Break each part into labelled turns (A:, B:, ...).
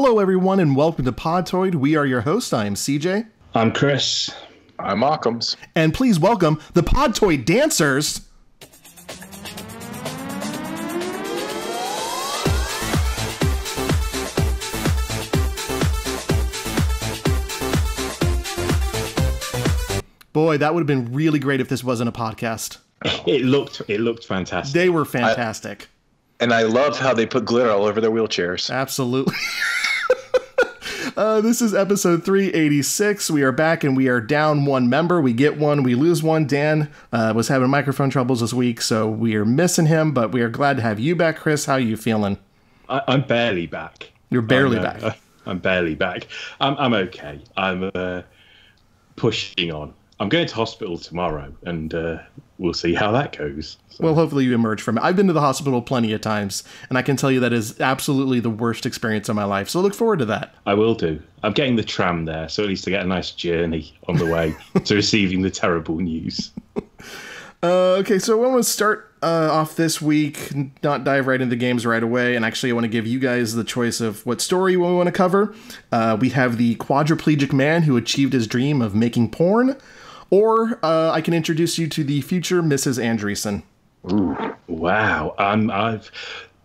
A: Hello, everyone, and welcome to Podtoid. We are your hosts. I am CJ.
B: I'm Chris.
C: I'm Occams.
A: And please welcome the Podtoid dancers. Boy, that would have been really great if this wasn't a podcast.
B: It looked fantastic.
A: They were fantastic.
C: And I love how they put glitter all over their wheelchairs.
A: Absolutely. This is episode 386. We are back and we are down one member. We get one, we lose one. Dan was having microphone troubles this week, so we are missing him, but we are glad to have you back, Chris. How are you feeling?
B: I'm barely back.
A: You're barely back.
B: I'm barely back. I'm okay. I'm pushing on. I'm going to hospital tomorrow, and we'll see how that goes. So.
A: Well, hopefully you emerge from it. I've been to the hospital plenty of times, and I can tell you that is absolutely the worst experience of my life. So look forward to that.
B: I will do. I'm getting the tram there, so at least I get a nice journey on the way to receiving the terrible news.
A: Okay, so I want to start off this week, not dive right into games right away, and actually I want to give you guys the choice of what story we want to cover. We have the quadriplegic man who achieved his dream of making porn. Or I can introduce you to the future Mrs. Andreessen.
B: Ooh, wow.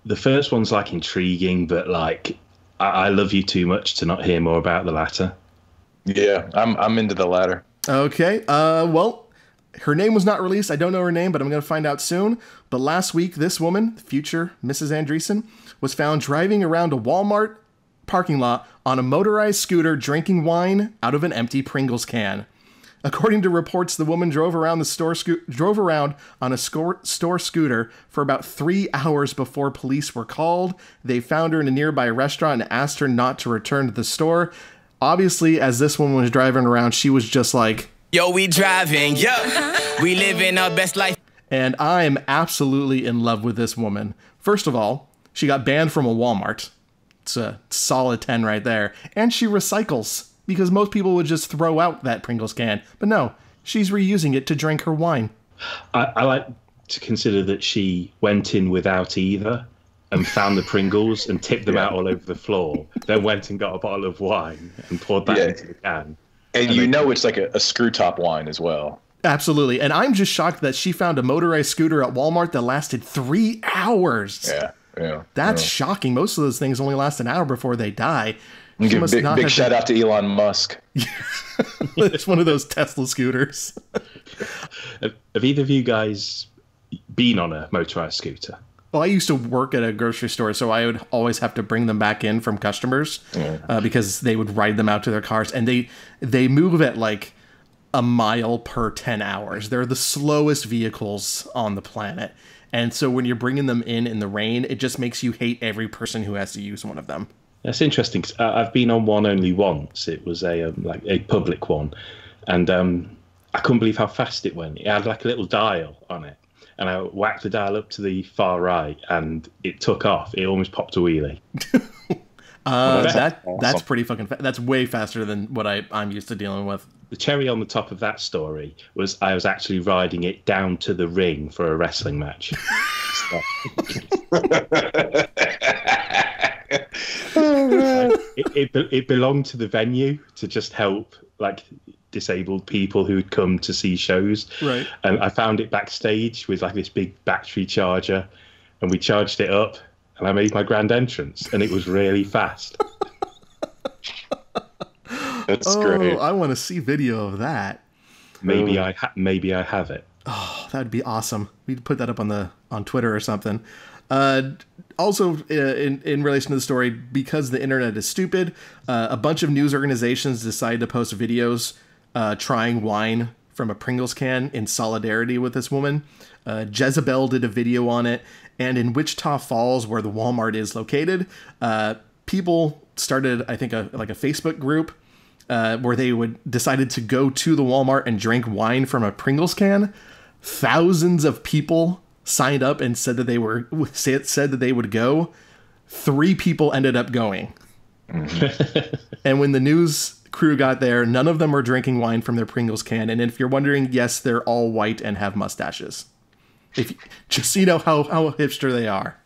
B: The first one's like intriguing, but like I love you too much to not hear more about the latter.
C: Yeah, I'm into the latter.
A: Okay. Well, her name was not released. I don't know her name, but I'm going to find out soon. But last week, this woman, future Mrs. Andreessen, was found driving around a Walmart parking lot on a motorized scooter, drinking wine out of an empty Pringles can. According to reports, the woman drove around on a store scooter for about 3 hours before police were called. They found her in a nearby restaurant and asked her not to return to the store. Obviously, as this woman was driving around, she was just like,
D: "Yo, we driving, yo, we living our best life."
A: And I am absolutely in love with this woman. First of all, she got banned from a Walmart. It's a solid 10 right there. And she recycles. Because most people would just throw out that Pringles can. But no, she's reusing it to drink her wine.
B: I like to consider that she went in without either and found the Pringles and tipped them out all over the floor, then went and got a bottle of wine and poured that into the can.
C: And you know it's like a screw top wine as well.
A: Absolutely. And I'm just shocked that she found a motorized scooter at Walmart that lasted 3 hours.
C: Yeah.
A: That's shocking. Most of those things only last an hour before they die.
C: Give big shout out to Elon Musk.
A: It's one of those Tesla scooters.
B: Have either of you guys been on a motorized scooter?
A: Well, I used to work at a grocery store, so I would always have to bring them back in from customers because they would ride them out to their cars, and they move at like a mile per 10 hours. They're the slowest vehicles on the planet. And so when you're bringing them in the rain, it just makes you hate every person who has to use one of them.
B: That's interesting. I've been on one only once. It was a public one, and I couldn't believe how fast it went. It had like a little dial on it, and I whacked the dial up to the far right, and it took off. It almost popped a wheelie.
A: That's pretty fucking fast. That's way faster than what I'm used to dealing with.
B: The cherry on the top of that story was I was actually riding it down to the ring for a wrestling match. It belonged to the venue to just help like disabled people who'd come to see shows.
A: Right.
B: And I found it backstage with like this big battery charger, and we charged it up, and I made my grand entrance, and it was really fast.
C: That's great.
A: I want to see video of that.
B: Maybe I have it.
A: Oh, that'd be awesome. We'd put that up on Twitter or something. Also, in relation to the story, because the internet is stupid, a bunch of news organizations decided to post videos trying wine from a Pringles can in solidarity with this woman. Jezebel did a video on it, and in Wichita Falls, where the Walmart is located, people started, I think, a Facebook group where they decided to go to the Walmart and drink wine from a Pringles can. Thousands of people signed up and said that they would go. 3 people ended up going. Mm-hmm. And when the news crew got there, none of them were drinking wine from their Pringles can. And if you're wondering, yes, they're all white and have mustaches. Just so you know how hipster they are.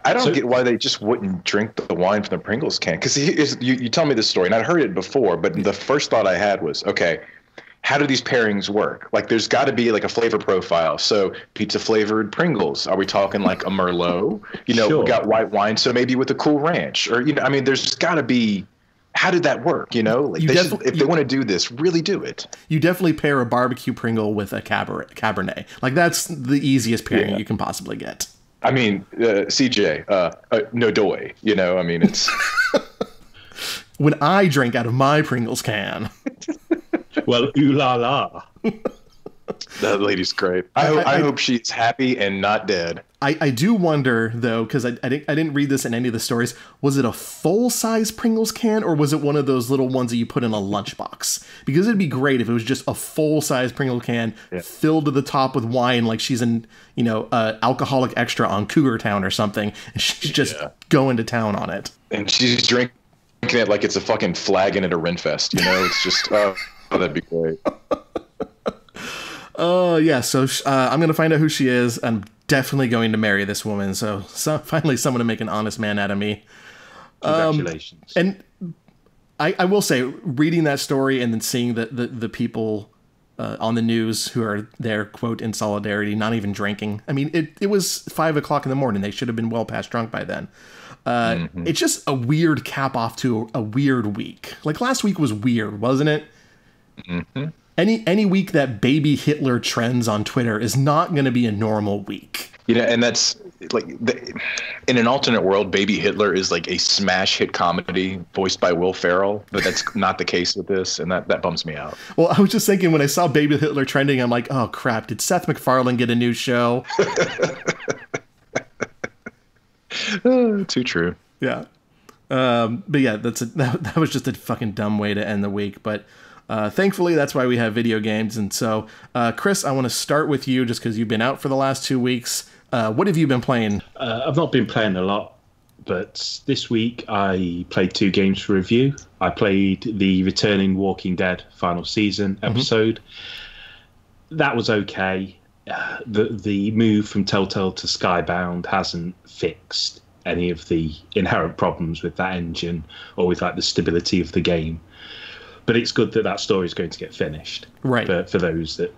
C: I don't get why they just wouldn't drink the wine from the Pringles can. Because you tell me this story, and I'd heard it before, but the first thought I had was, okay, how do these pairings work? Like, there's got to be like a flavor profile. So pizza flavored Pringles. Are we talking like a Merlot?
B: Sure.
C: We got white wine, so maybe with a Cool Ranch, or I mean, there's got to be. How did that work? Like if they want to do this, really do it.
A: You definitely pair a barbecue Pringle with a Cabernet. Like, that's the easiest pairing you can possibly get.
C: I mean, CJ, no doy. I mean, it's.
A: When I drink out of my Pringles can.
B: Well, ooh la la.
C: That lady's great. I hope she's happy and not dead.
A: I do wonder, though, because I didn't read this in any of the stories. Was it a full-size Pringles can, or was it one of those little ones that you put in a lunchbox? Because it'd be great if it was just a full-size Pringle can filled to the top with wine, like she's an alcoholic extra on Cougar Town or something, and she's just going to town on it.
C: And she's drinking it like it's a fucking flagon at a Renfest. It's just that'd be great.
A: Yeah, so I'm going to find out who she is. I'm definitely going to marry this woman. So finally someone to make an honest man out of me.
B: Congratulations.
A: And I will say, reading that story and then seeing the people on the news who are there, quote, in solidarity, not even drinking. I mean, it was 5 o'clock in the morning. They should have been well past drunk by then. It's just a weird cap off to a weird week. Like, last week was weird, wasn't it?
C: Mm-hmm.
A: Any week that baby Hitler trends on Twitter is not going to be a normal week.
C: And that's like in an alternate world, Baby Hitler is like a smash hit comedy voiced by Will Ferrell, but that's not the case with this, and that bums me out.
A: Well, I was just thinking when I saw Baby Hitler trending, I'm like, oh crap, did Seth MacFarlane get a new show?
C: Too true.
A: Yeah. But yeah, that was just a fucking dumb way to end the week, but thankfully, that's why we have video games. And so, Chris, I want to start with you just because you've been out for the last 2 weeks. What have you been playing?
B: I've not been playing a lot, but this week I played 2 games for review. I played the returning Walking Dead final season episode. That was okay. The move from Telltale to Skybound hasn't fixed any of the inherent problems with that engine or with like the stability of the game. But it's good that story is going to get finished,
A: right?
B: For those that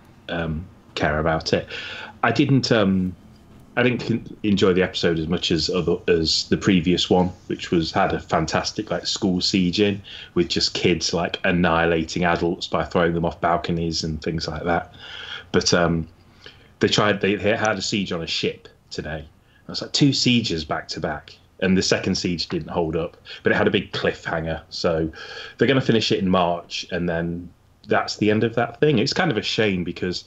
B: care about it. I didn't enjoy the episode as much as the previous one, which had a fantastic like school siege in with just kids like annihilating adults by throwing them off balconies and things like that. But they had a siege on a ship today. It was like 2 sieges back to back. And the second siege didn't hold up, but it had a big cliffhanger. So they're going to finish it in March, and then that's the end of that thing. It's kind of a shame because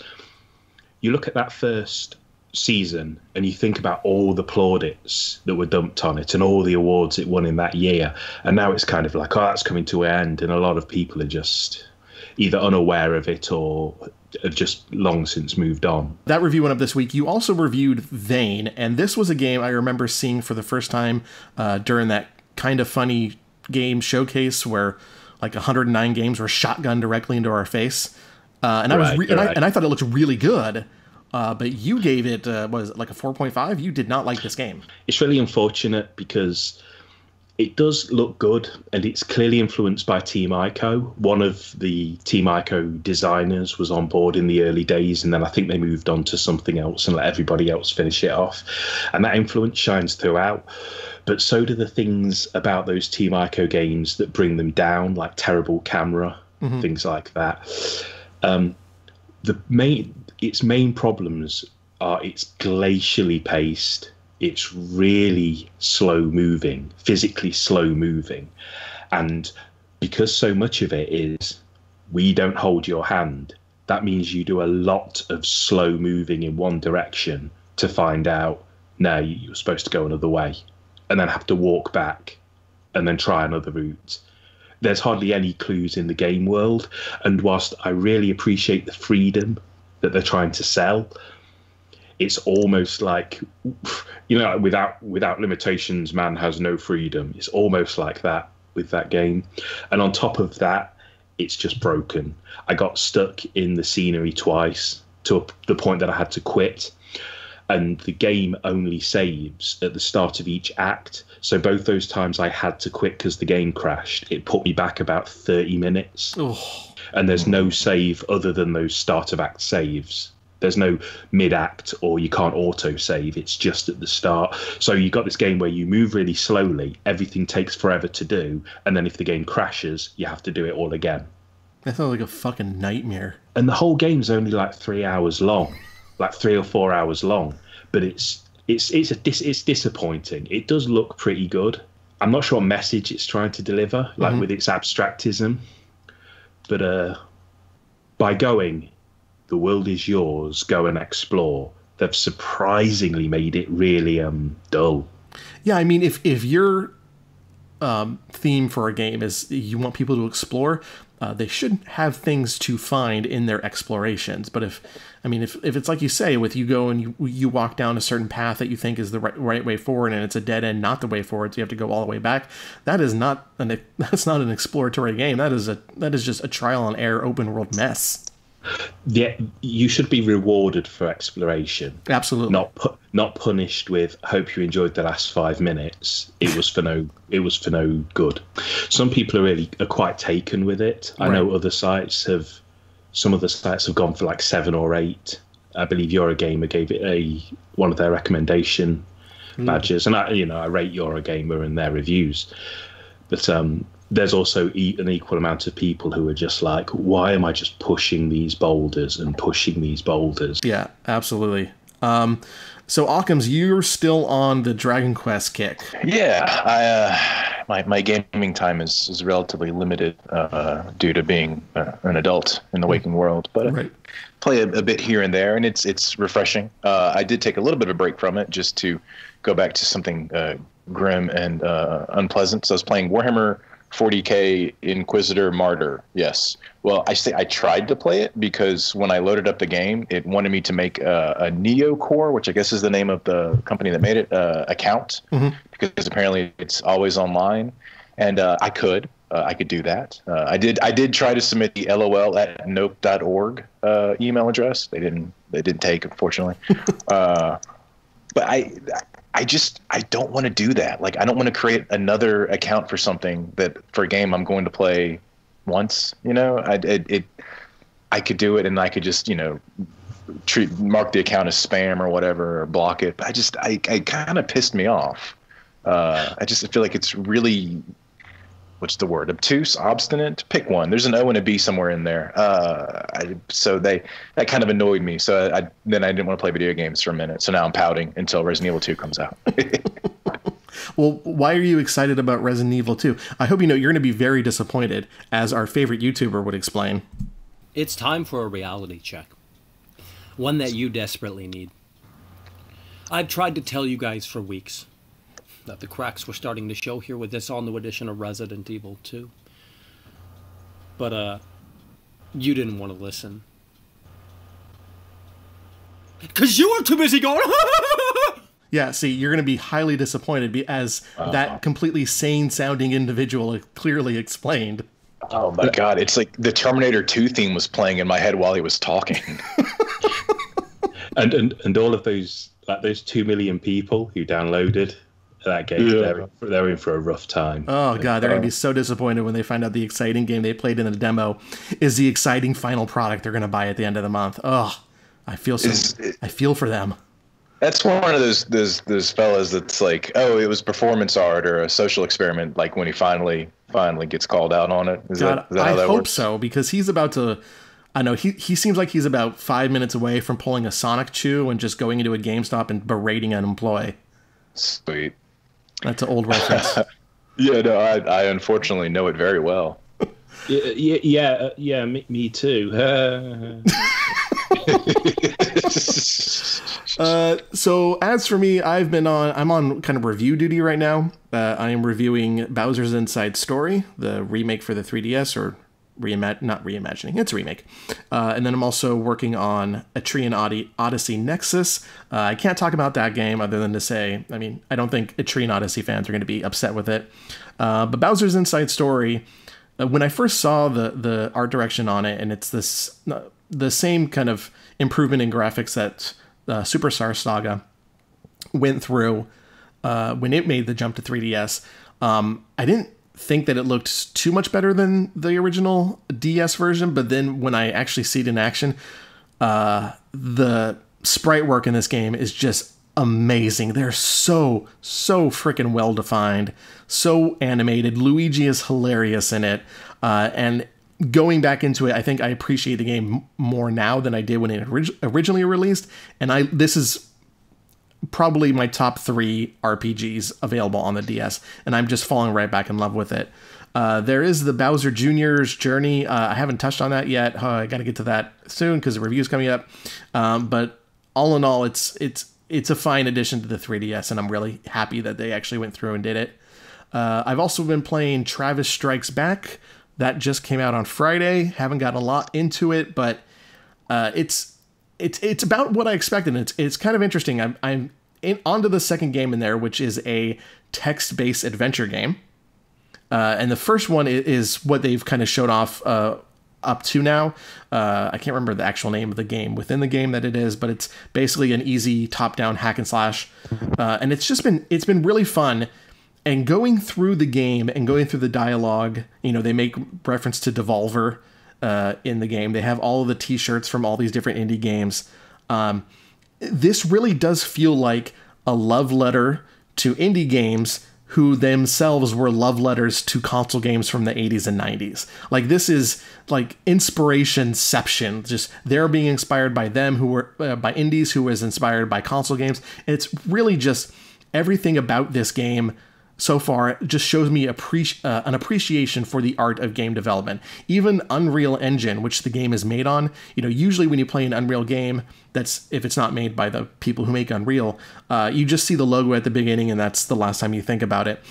B: you look at that first season and you think about all the plaudits that were dumped on it and all the awards it won in that year. And now it's kind of like, oh, that's coming to an end. And a lot of people are just either unaware of it or have just long since moved on.
A: That review went up this week. You also reviewed Vane, and this was a game I remember seeing for the first time during that kind of funny game showcase where like 109 games were shotgunned directly into our face. And I thought it looked really good. But you gave it, what is it, like a 4.5? You did not like this game.
B: It's really unfortunate because it does look good, and it's clearly influenced by Team Ico. One of the Team Ico designers was on board in the early days, and then I think they moved on to something else and let everybody else finish it off. And that influence shines throughout. But so do the things about those Team Ico games that bring them down, like terrible camera, things like that. Its main problems are it's glacially paced. It's really slow moving, physically slow moving. And because so much of it is, we don't hold your hand, that means you do a lot of slow moving in one direction to find out, no, you're supposed to go another way, and then have to walk back and then try another route. There's hardly any clues in the game world. And whilst I really appreciate the freedom that they're trying to sell, it's almost like, without limitations, man has no freedom. It's almost like that with that game. And on top of that, it's just broken. I got stuck in the scenery twice to the point that I had to quit. and the game only saves at the start of each act. So both those times I had to quit because the game crashed. It put me back about 30 minutes.
A: Oh.
B: And there's no save other than those start of act saves. There's no mid-act, or you can't auto-save. It's just at the start. So you got this game where you move really slowly, everything takes forever to do, and then if the game crashes, you have to do it all again.
A: That sounds like a fucking nightmare.
B: And the whole game's only like 3 hours long, like 3 or 4 hours long. But it's disappointing. It does look pretty good. I'm not sure what message it's trying to deliver, like with its abstractism. But by going, the world is yours, go and explore, they've surprisingly made it really dull.
A: Yeah, I mean, if your theme for a game is you want people to explore, they should have things to find in their explorations. But if it's like you say, with you go and you walk down a certain path that you think is the right way forward, and it's a dead end, not the way forward, so you have to go all the way back. That's not an exploratory game. That is just a trial and error open world mess.
B: Yeah, you should be rewarded for exploration.
A: Absolutely.
B: Not punished with hope you enjoyed the last 5 minutes. It was for no good. Some people are quite taken with it. I know some other sites have gone for like 7 or 8. I believe Eurogamer gave it one of their recommendation badges, and I rate Eurogamer and their reviews. But there's also an equal amount of people who are just like, why am I just pushing these boulders and pushing these boulders?
A: Yeah, absolutely. So Occams, you're still on the Dragon Quest kick.
C: Yeah, my gaming time is relatively limited due to being an adult in the waking world, but I play a bit here and there, and it's refreshing. I did take a little bit of a break from it just to go back to something grim and unpleasant. So I was playing Warhammer 40K Inquisitor Martyr. Yes. Well, I tried to play it because when I loaded up the game, it wanted me to make a Neocore, which I guess is the name of the company that made it, account, because apparently it's always online, and I could do that. I did try to submit the lol@nope.org email address. They didn't take, unfortunately. But I don't want to do that. Like, I don't want to create another account for something for a game I'm going to play once. I could do it, and I could just mark the account as spam or whatever, or block it. But I kind of pissed me off. I feel like it's really, what's the word? Obtuse, obstinate. Pick one. There's an O and a B somewhere in there. So that kind of annoyed me. So then I didn't want to play video games for a minute. So now I'm pouting until Resident Evil 2 comes out.
A: Well, why are you excited about Resident Evil 2? I hope you know you're going to be very disappointed, as our favorite YouTuber would explain.
E: It's time for a reality check. One that you desperately need. I've tried to tell you guys for weeks that the cracks were starting to show here with this all-new edition of Resident Evil 2. But, you didn't want to listen. 'Cause you were too busy going...
A: Yeah, see, you're going to be highly disappointed as that completely sane-sounding individual clearly explained.
C: Oh my God, it's like the Terminator 2 theme was playing in my head while he was talking.
B: and all of those 2 million people who downloaded that game, they're in for a rough time.
A: Oh God, they're going to be so disappointed when they find out the exciting game they played in the demo is the exciting final product they're going to buy at the end of the month. Oh, I feel for them.
C: That's one of those fellas that's like, oh, it was performance art or a social experiment. Like when he finally gets called out on it. Is that how that works? I hope
A: so, because he's about to. I know he seems like he's about 5 minutes away from pulling a Sonic Chew and just going into a GameStop and berating an employee.
C: Sweet.
A: That's an old reference.
C: Yeah, no, I unfortunately know it very well.
B: Yeah, me too.
A: So as for me, I'm on kind of review duty right now. I am reviewing Bowser's Inside Story, the remake for the 3DS, or not reimagining, it's a remake. And then I'm also working on Etrian Odyssey Nexus. I can't talk about that game other than to say, I don't think Etrian Odyssey fans are going to be upset with it. But Bowser's Inside Story, when I first saw the art direction on it, and it's the same kind of improvement in graphics that Superstar Saga went through when it made the jump to 3DS. I didn't think that it looked too much better than the original DS version, but then when I actually see it in action, the sprite work in this game is just amazing. They're so freaking well defined, so animated. Luigi is hilarious in it, and going back into it, I think I appreciate the game more now than I did when it originally released. And this is probably my top 3 RPGs available on the DS, and I'm just falling right back in love with it. There is the Bowser Jr.'s Journey. I haven't touched on that yet. I got to get to that soon because the review's coming up. But all in all, it's a fine addition to the 3DS, and I'm really happy that they actually went through and did it. I've also been playing Travis Strikes Back. That just came out on Friday. Haven't got a lot into it, but it's about what I expected. It's kind of interesting. I'm onto the second game in there, which is a text-based adventure game. And the first one is what they've kind of showed off up to now. I can't remember the actual name of the game within the game that it is, but it's basically an easy top-down hack and slash. And it's been really fun. And going through the game and going through the dialogue, they make reference to Devolver in the game. They have all of the t-shirts from all these different indie games. This really does feel like a love letter to indie games who themselves were love letters to console games from the 80s and 90s. Like, this is like inspirationception. Just they're being inspired by them, who were by indies, who was inspired by console games. And it's really just everything about this game so far just shows me an appreciation for the art of game development. Even Unreal Engine, which the game is made on, usually when you play an Unreal game, that's if it's not made by the people who make Unreal, you just see the logo at the beginning and that's the last time you think about it.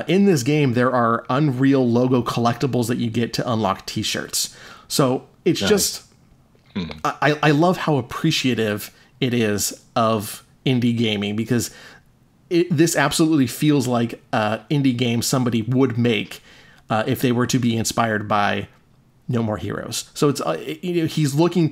A: In this game, there are Unreal logo collectibles that you get to unlock t-shirts. So it's nice. Just, I love how appreciative it is of indie gaming, because this absolutely feels like an indie game somebody would make if they were to be inspired by No More Heroes. So it's he's looking.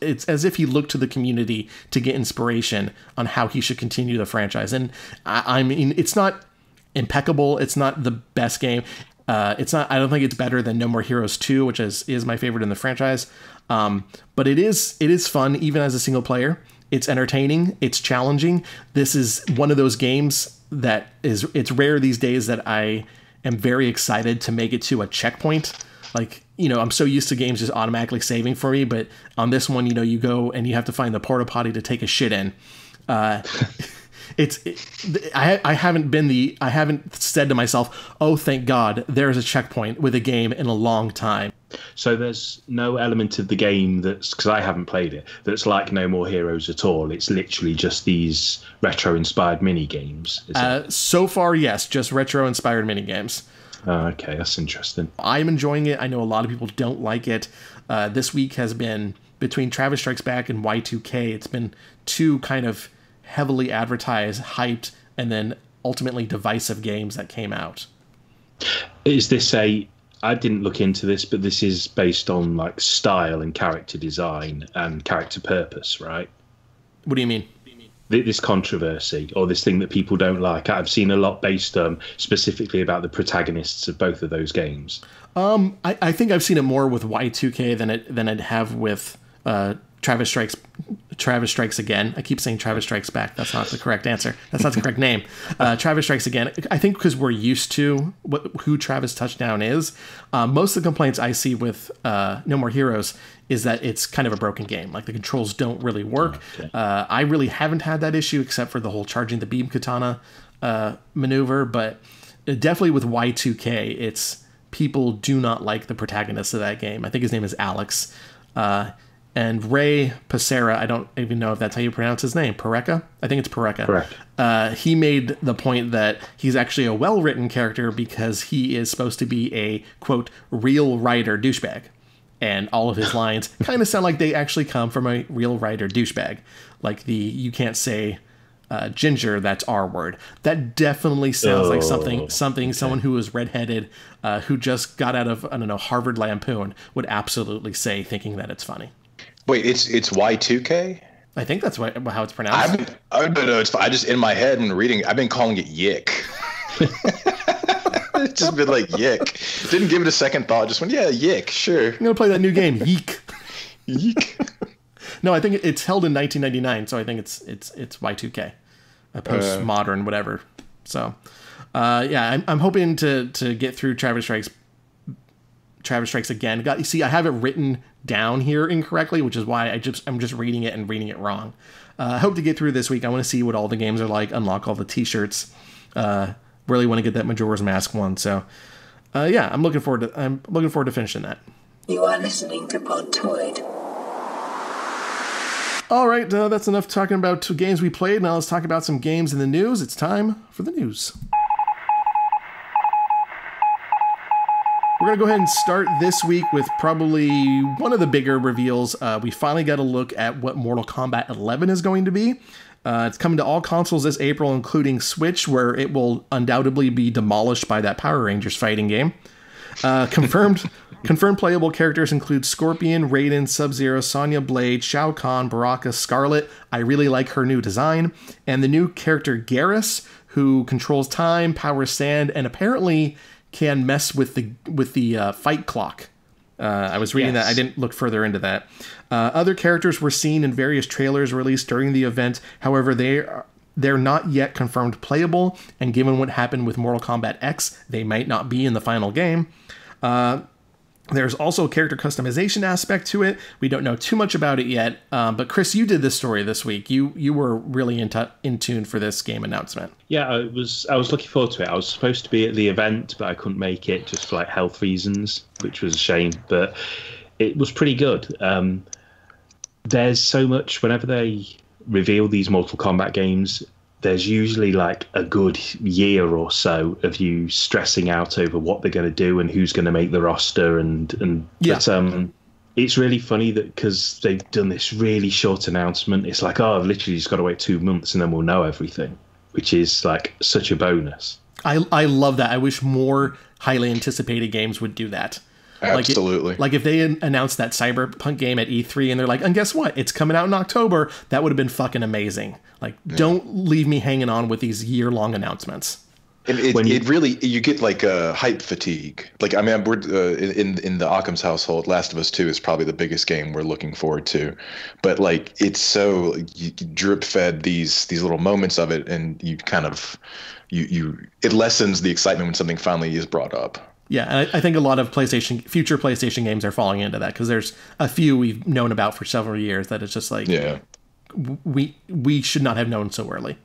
A: It's as if he looked to the community to get inspiration on how he should continue the franchise. And I mean, it's not impeccable. It's not the best game. It's not. I don't think it's better than No More Heroes 2, which is my favorite in the franchise. But it is fun even as a single player. It's entertaining. It's challenging. This is one of those games that it's rare these days that I am very excited to make it to a checkpoint. Like, I'm so used to games just automatically saving for me, but on this one, you go and you have to find the porta potty to take a shit in. I haven't said to myself, oh, thank God, there's a checkpoint with a game in a long time.
B: So there's no element of the game because I haven't played it, that's like No More Heroes at all. It's literally just these retro-inspired mini-games, is it?
A: So far, yes, just retro-inspired mini-games.
B: Okay, that's interesting.
A: I'm enjoying it. I know a lot of people don't like it. This week has been, between Travis Strikes Back and Y2K, it's been two kind of heavily advertised, hyped, and then ultimately divisive games that came out.
B: Is this I didn't look into this, but this is based on like style and character design and character purpose, right?
A: What do you mean?
B: This controversy or this thing that people don't like. I've seen a lot based specifically about the protagonists of both of those games.
A: I think I've seen it more with Y2K than I'd have with Travis Strikes Again. I keep saying Travis Strikes Back. That's not the correct answer. That's not the correct name. Travis Strikes Again. I think because we're used to who Travis Touchdown is. Most of the complaints I see with No More Heroes is that it's kind of a broken game. Like, the controls don't really work. Okay. I really haven't had that issue except for the whole charging the beam katana maneuver. But definitely with Y2K, it's people do not like the protagonist of that game. I think his name is Alex. And Ray Pacera, I don't even know if that's how you pronounce his name. Pareca? I think it's Pareca.
B: Correct.
A: He made the point that he's actually a well-written character because he is supposed to be a, quote, real writer douchebag. And all of his lines kind of sound like they actually come from a real writer douchebag. Like you can't say ginger, that's R word. That definitely sounds like something someone who was redheaded, who just got out of, I don't know, Harvard Lampoon would absolutely say, thinking that it's funny.
C: Wait, it's Y2K?
A: I think that's how it's pronounced.
C: No, it's I just in my head when reading, I've been calling it Yick. It's just been like Yick. Didn't give it a second thought. Just went, yeah, Yick, sure.
A: I'm gonna play that new game, Yeek.
C: Yeek.
A: No, I think it's held in 1999, so I think it's Y2K, a postmodern whatever. So, yeah, I'm hoping to get through Travis Strikes again. You see, I have it written down here incorrectly, which is why I'm just reading it and reading it wrong. I hope to get through this week. I want to see what all the games are like, unlock all the T-shirts. Really want to get that Majora's Mask one. So, yeah, I'm looking forward to finishing that.
F: You are listening to Podtoid.
A: All right, that's enough talking about games we played. Now let's talk about some games in the news. It's time for the news. We're going to go ahead and start this week with probably one of the bigger reveals. We finally got a look at what Mortal Kombat 11 is going to be. It's coming to all consoles this April, including Switch, where it will undoubtedly be demolished by that Power Rangers fighting game. Confirmed playable characters include Scorpion, Raiden, Sub-Zero, Sonya Blade, Shao Kahn, Baraka, Scarlet. I really like her new design. And the new character Garrus, who controls time, powers sand, and apparently can mess with the fight clock. I was reading that. I didn't look further into that. Other characters were seen in various trailers released during the event. However, they're not yet confirmed playable, and given what happened with Mortal Kombat X, they might not be in the final game. There's also a character customization aspect to it. We don't know too much about it yet, but Chris, you did this story this week. You were really in tune for this game announcement.
B: Yeah, I was looking forward to it. I was supposed to be at the event, but I couldn't make it just for like health reasons, which was a shame. But it was pretty good. There's so much whenever they reveal these Mortal Kombat games. There's usually like a good year or so of you stressing out over what they're going to do and who's going to make the roster.
A: Yeah.
B: But, it's really funny that because they've done this really short announcement, it's like, oh, I've literally just got to wait 2 months and then we'll know everything, which is like such a bonus.
A: I love that. I wish more highly anticipated games would do that.
C: Absolutely.
A: Like if they announced that Cyberpunk game at E3 and they're like, and guess what? It's coming out in October. That would have been fucking amazing. Like, don't leave me hanging on with these year-long announcements.
C: It really, you get like hype fatigue. Like, I mean, we're in the Occams household. Last of Us 2 is probably the biggest game we're looking forward to, but like it's so you drip fed these little moments of it, and you kind of it lessens the excitement when something finally is brought up.
A: Yeah, and I think a lot of future PlayStation games are falling into that, because there's a few we've known about for several years that it's just like, we should not have known so early.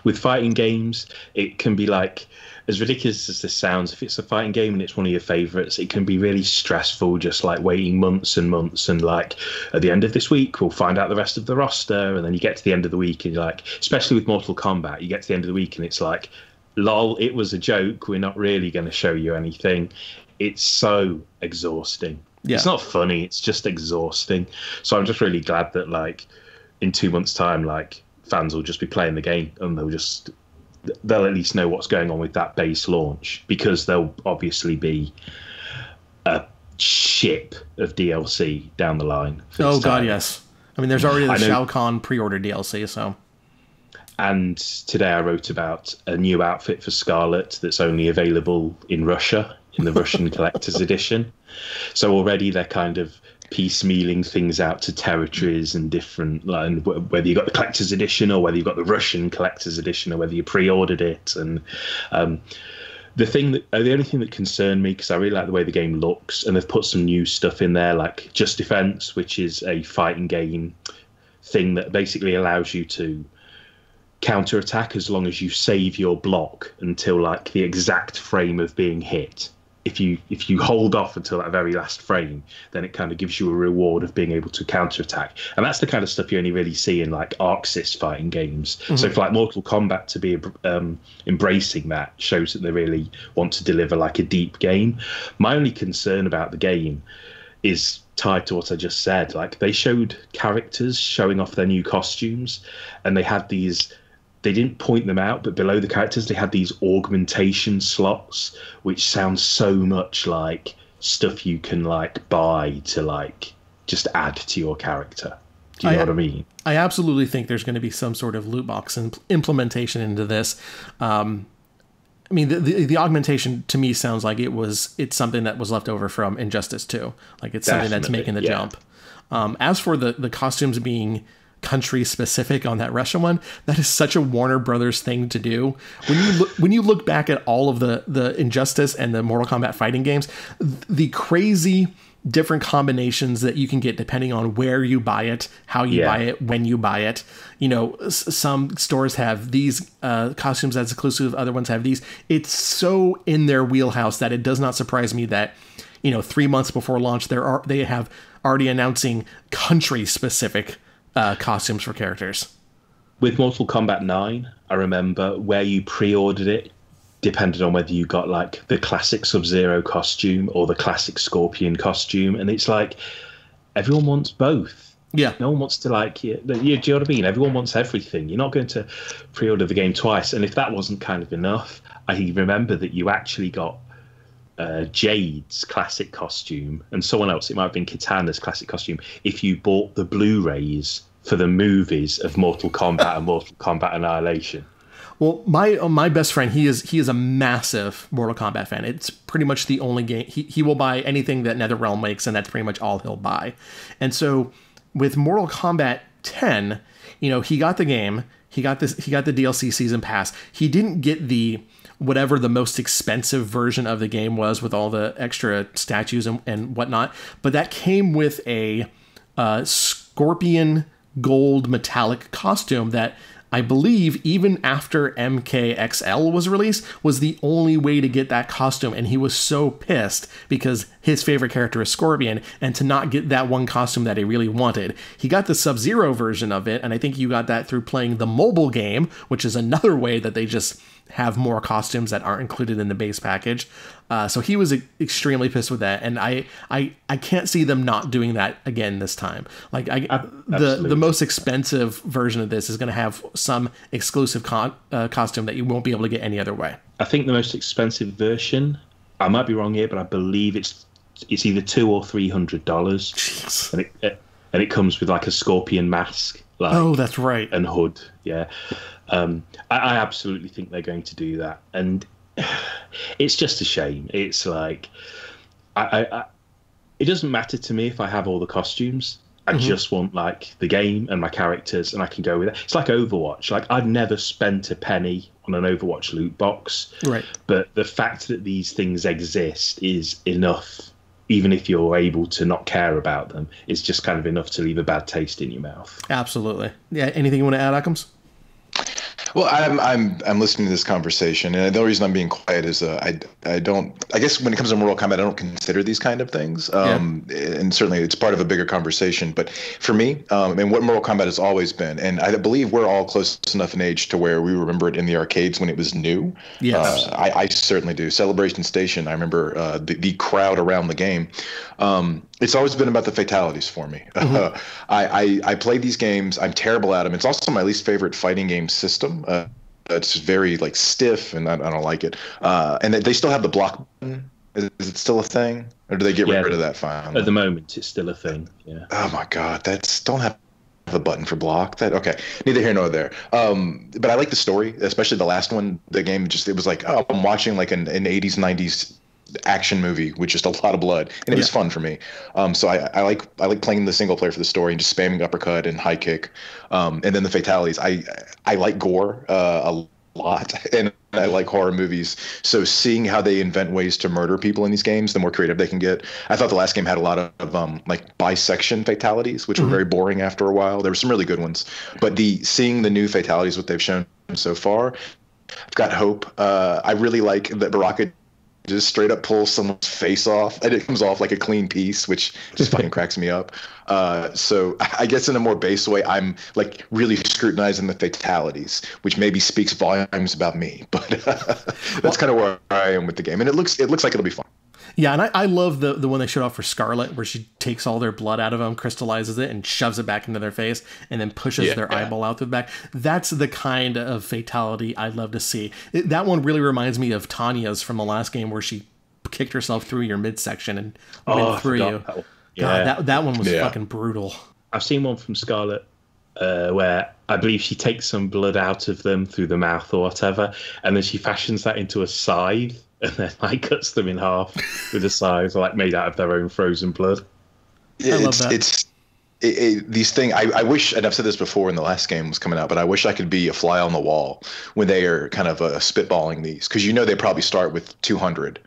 B: With fighting games, it can be like, as ridiculous as this sounds, if it's a fighting game and it's one of your favorites, it can be really stressful, just like waiting months and months, and like at the end of this week we'll find out the rest of the roster, and then you get to the end of the week and you're like, especially with Mortal Kombat, you get to the end of the week and it's like, lol, it was a joke, we're not really going to show you anything. It's so exhausting. It's not funny, it's just exhausting. So I'm just really glad that like in 2 months' time, like fans will just be playing the game and they'll at least know what's going on with that base launch, because there'll obviously be a ship of DLC down the line.
A: Oh god, yes. I mean, there's already the Shao Kahn pre-order DLC, so.
B: And today I wrote about a new outfit for Scarlet that's only available in Russia, in the Russian Collector's Edition. So already they're kind of piecemealing things out to territories and different, like, whether you got the Collector's Edition or whether you got the Russian Collector's Edition or whether you pre-ordered it. And the only thing that concerned me, because I really like the way the game looks, and they've put some new stuff in there, like Just Defense, which is a fighting game thing that basically allows you to counter-attack as long as you save your block until like the exact frame of being hit. If you hold off until that very last frame, then it kind of gives you a reward of being able to counterattack. And that's the kind of stuff you only really see in like Arc Sys fighting games. Mm-hmm. So for like Mortal Kombat to be embracing that shows that they really want to deliver like a deep game. My only concern about the game is tied to what I just said. Like, they showed characters showing off their new costumes, and they had these, they didn't point them out, but below the characters they had these augmentation slots, which sounds so much like stuff you can like buy to like just add to your character. Do you know what I mean?
A: I absolutely think there's going to be some sort of loot box implementation into this. I mean, the augmentation to me sounds like it's something that was left over from Injustice 2. Like it's something that's making the jump. As for the costumes being country specific on that Russian one, that is such a Warner Brothers thing to do. When you look back at all of the Injustice and the Mortal Kombat fighting games, the crazy different combinations that you can get depending on where you buy it, how you buy it, when you buy it. You know, some stores have these costumes as exclusive, other ones have these. It's so in their wheelhouse that it does not surprise me that, 3 months before launch, they have already announcing country specific costumes for characters.
B: With Mortal Kombat 9, I remember where you pre-ordered it depended on whether you got like the classic Sub-Zero costume or the classic Scorpion costume, and it's like everyone wants both.
A: Yeah,
B: no one wants to do you know what I mean? Everyone wants everything. You're not going to pre-order the game twice. And if that wasn't kind of enough, I remember that you actually got Jade's classic costume and someone else, it might have been Kitana's classic costume, if you bought the Blu-rays for the movies of Mortal Kombat and Mortal Kombat Annihilation.
A: Well, my best friend, he is a massive Mortal Kombat fan. It's pretty much the only game he will buy anything that NetherRealm makes, and that's pretty much all he'll buy. And so with Mortal Kombat 10, he got the game, he got the DLC season pass. He didn't get the whatever the most expensive version of the game was with all the extra statues and whatnot, but that came with a Scorpion gold metallic costume that I believe even after MKXL was released was the only way to get that costume, and he was so pissed because his favorite character is Scorpion, and to not get that one costume that he really wanted. He got the Sub-Zero version of it, and I think you got that through playing the mobile game, which is another way that they just have more costumes that aren't included in the base package. So he was extremely pissed with that, and I can't see them not doing that again this time. Like the most expensive version of this is going to have some exclusive costume that you won't be able to get any other way.
B: I think the most expensive version, I might be wrong here, but I believe it's either $200 or $300, and it comes with like a Scorpion mask.
A: Oh, that's right,
B: and hood. Yeah. I absolutely think they're going to do that, and it's just a shame. It's like it doesn't matter to me if I have all the costumes. I just want like the game and my characters, and I can go with it. It's like Overwatch. Like I've never spent a penny on an Overwatch loot box,
A: right? But
B: the fact that these things exist is enough. Even if you're able to not care about them, it's just kind of enough to leave a bad taste in your mouth.
A: Absolutely. Yeah. Anything you want to add, Occams?
C: Well, I'm listening to this conversation, and the only reason I'm being quiet is I guess when it comes to Mortal Kombat, I don't consider these kind of things, and certainly it's part of a bigger conversation. But for me, and what Mortal Kombat has always been, and I believe we're all close enough in age to where we remember it in the arcades when it was new.
A: Yes,
C: I certainly do. Celebration Station, I remember the crowd around the game. It's always been about the fatalities for me. I play these games. I'm terrible at them. It's also my least favorite fighting game system. It's very like stiff, and I don't like it. And they still have the block button. Is it still a thing, or do they get rid of that finally?
B: At the moment, it's still a thing. Yeah.
C: Oh my God, don't have a button for block. Okay, neither here nor there. But I like the story, especially the last one. The game it was like, oh, I'm watching like an 80s 90s action movie with just a lot of blood, and it was fun for me. So I like playing the single player for the story and just spamming uppercut and high kick, and then the fatalities. I like gore a lot, and I like horror movies. So seeing how they invent ways to murder people in these games, the more creative they can get. I thought the last game had a lot of like bisection fatalities, which were very boring after a while. There were some really good ones, but seeing the new fatalities, what they've shown so far, I've got hope. I really like that Baraka just straight up pulls someone's face off, and it comes off like a clean piece, which just fucking cracks me up. So I guess in a more base way, I'm like really scrutinizing the fatalities, which maybe speaks volumes about me. But that's kind of where I am with the game, and it looks like it'll be fun.
A: Yeah, and I love the one they showed off for Scarlet, where she takes all their blood out of them, crystallizes it, and shoves it back into their face, and then pushes their eyeball out through the back. That's the kind of fatality I love to see. That one really reminds me of Tanya's from the last game, where she kicked herself through your midsection and went through you.
B: Yeah.
A: God, that one was fucking brutal.
B: I've seen one from Scarlet where I believe she takes some blood out of them through the mouth or whatever, and then she fashions that into a scythe and then like cuts them in half with a scythe, like made out of their own frozen blood.
A: I love that.
C: These things, I wish, and I've said this before when the last game was coming out, but I wish I could be a fly on the wall when they are kind of spitballing these, because they probably start with 200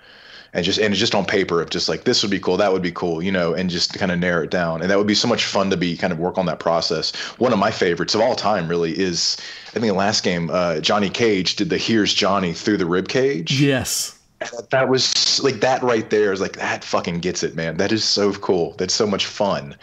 C: and just on paper of just like, this would be cool, that would be cool, and just kind of narrow it down. And that would be so much fun to be kind of work on that process. One of my favorites of all time really is, I think the last game, Johnny Cage did the Here's Johnny through the rib cage.
A: Yes.
C: That was like, that right there is like, that fucking gets it, man. That is so cool. That's so much fun.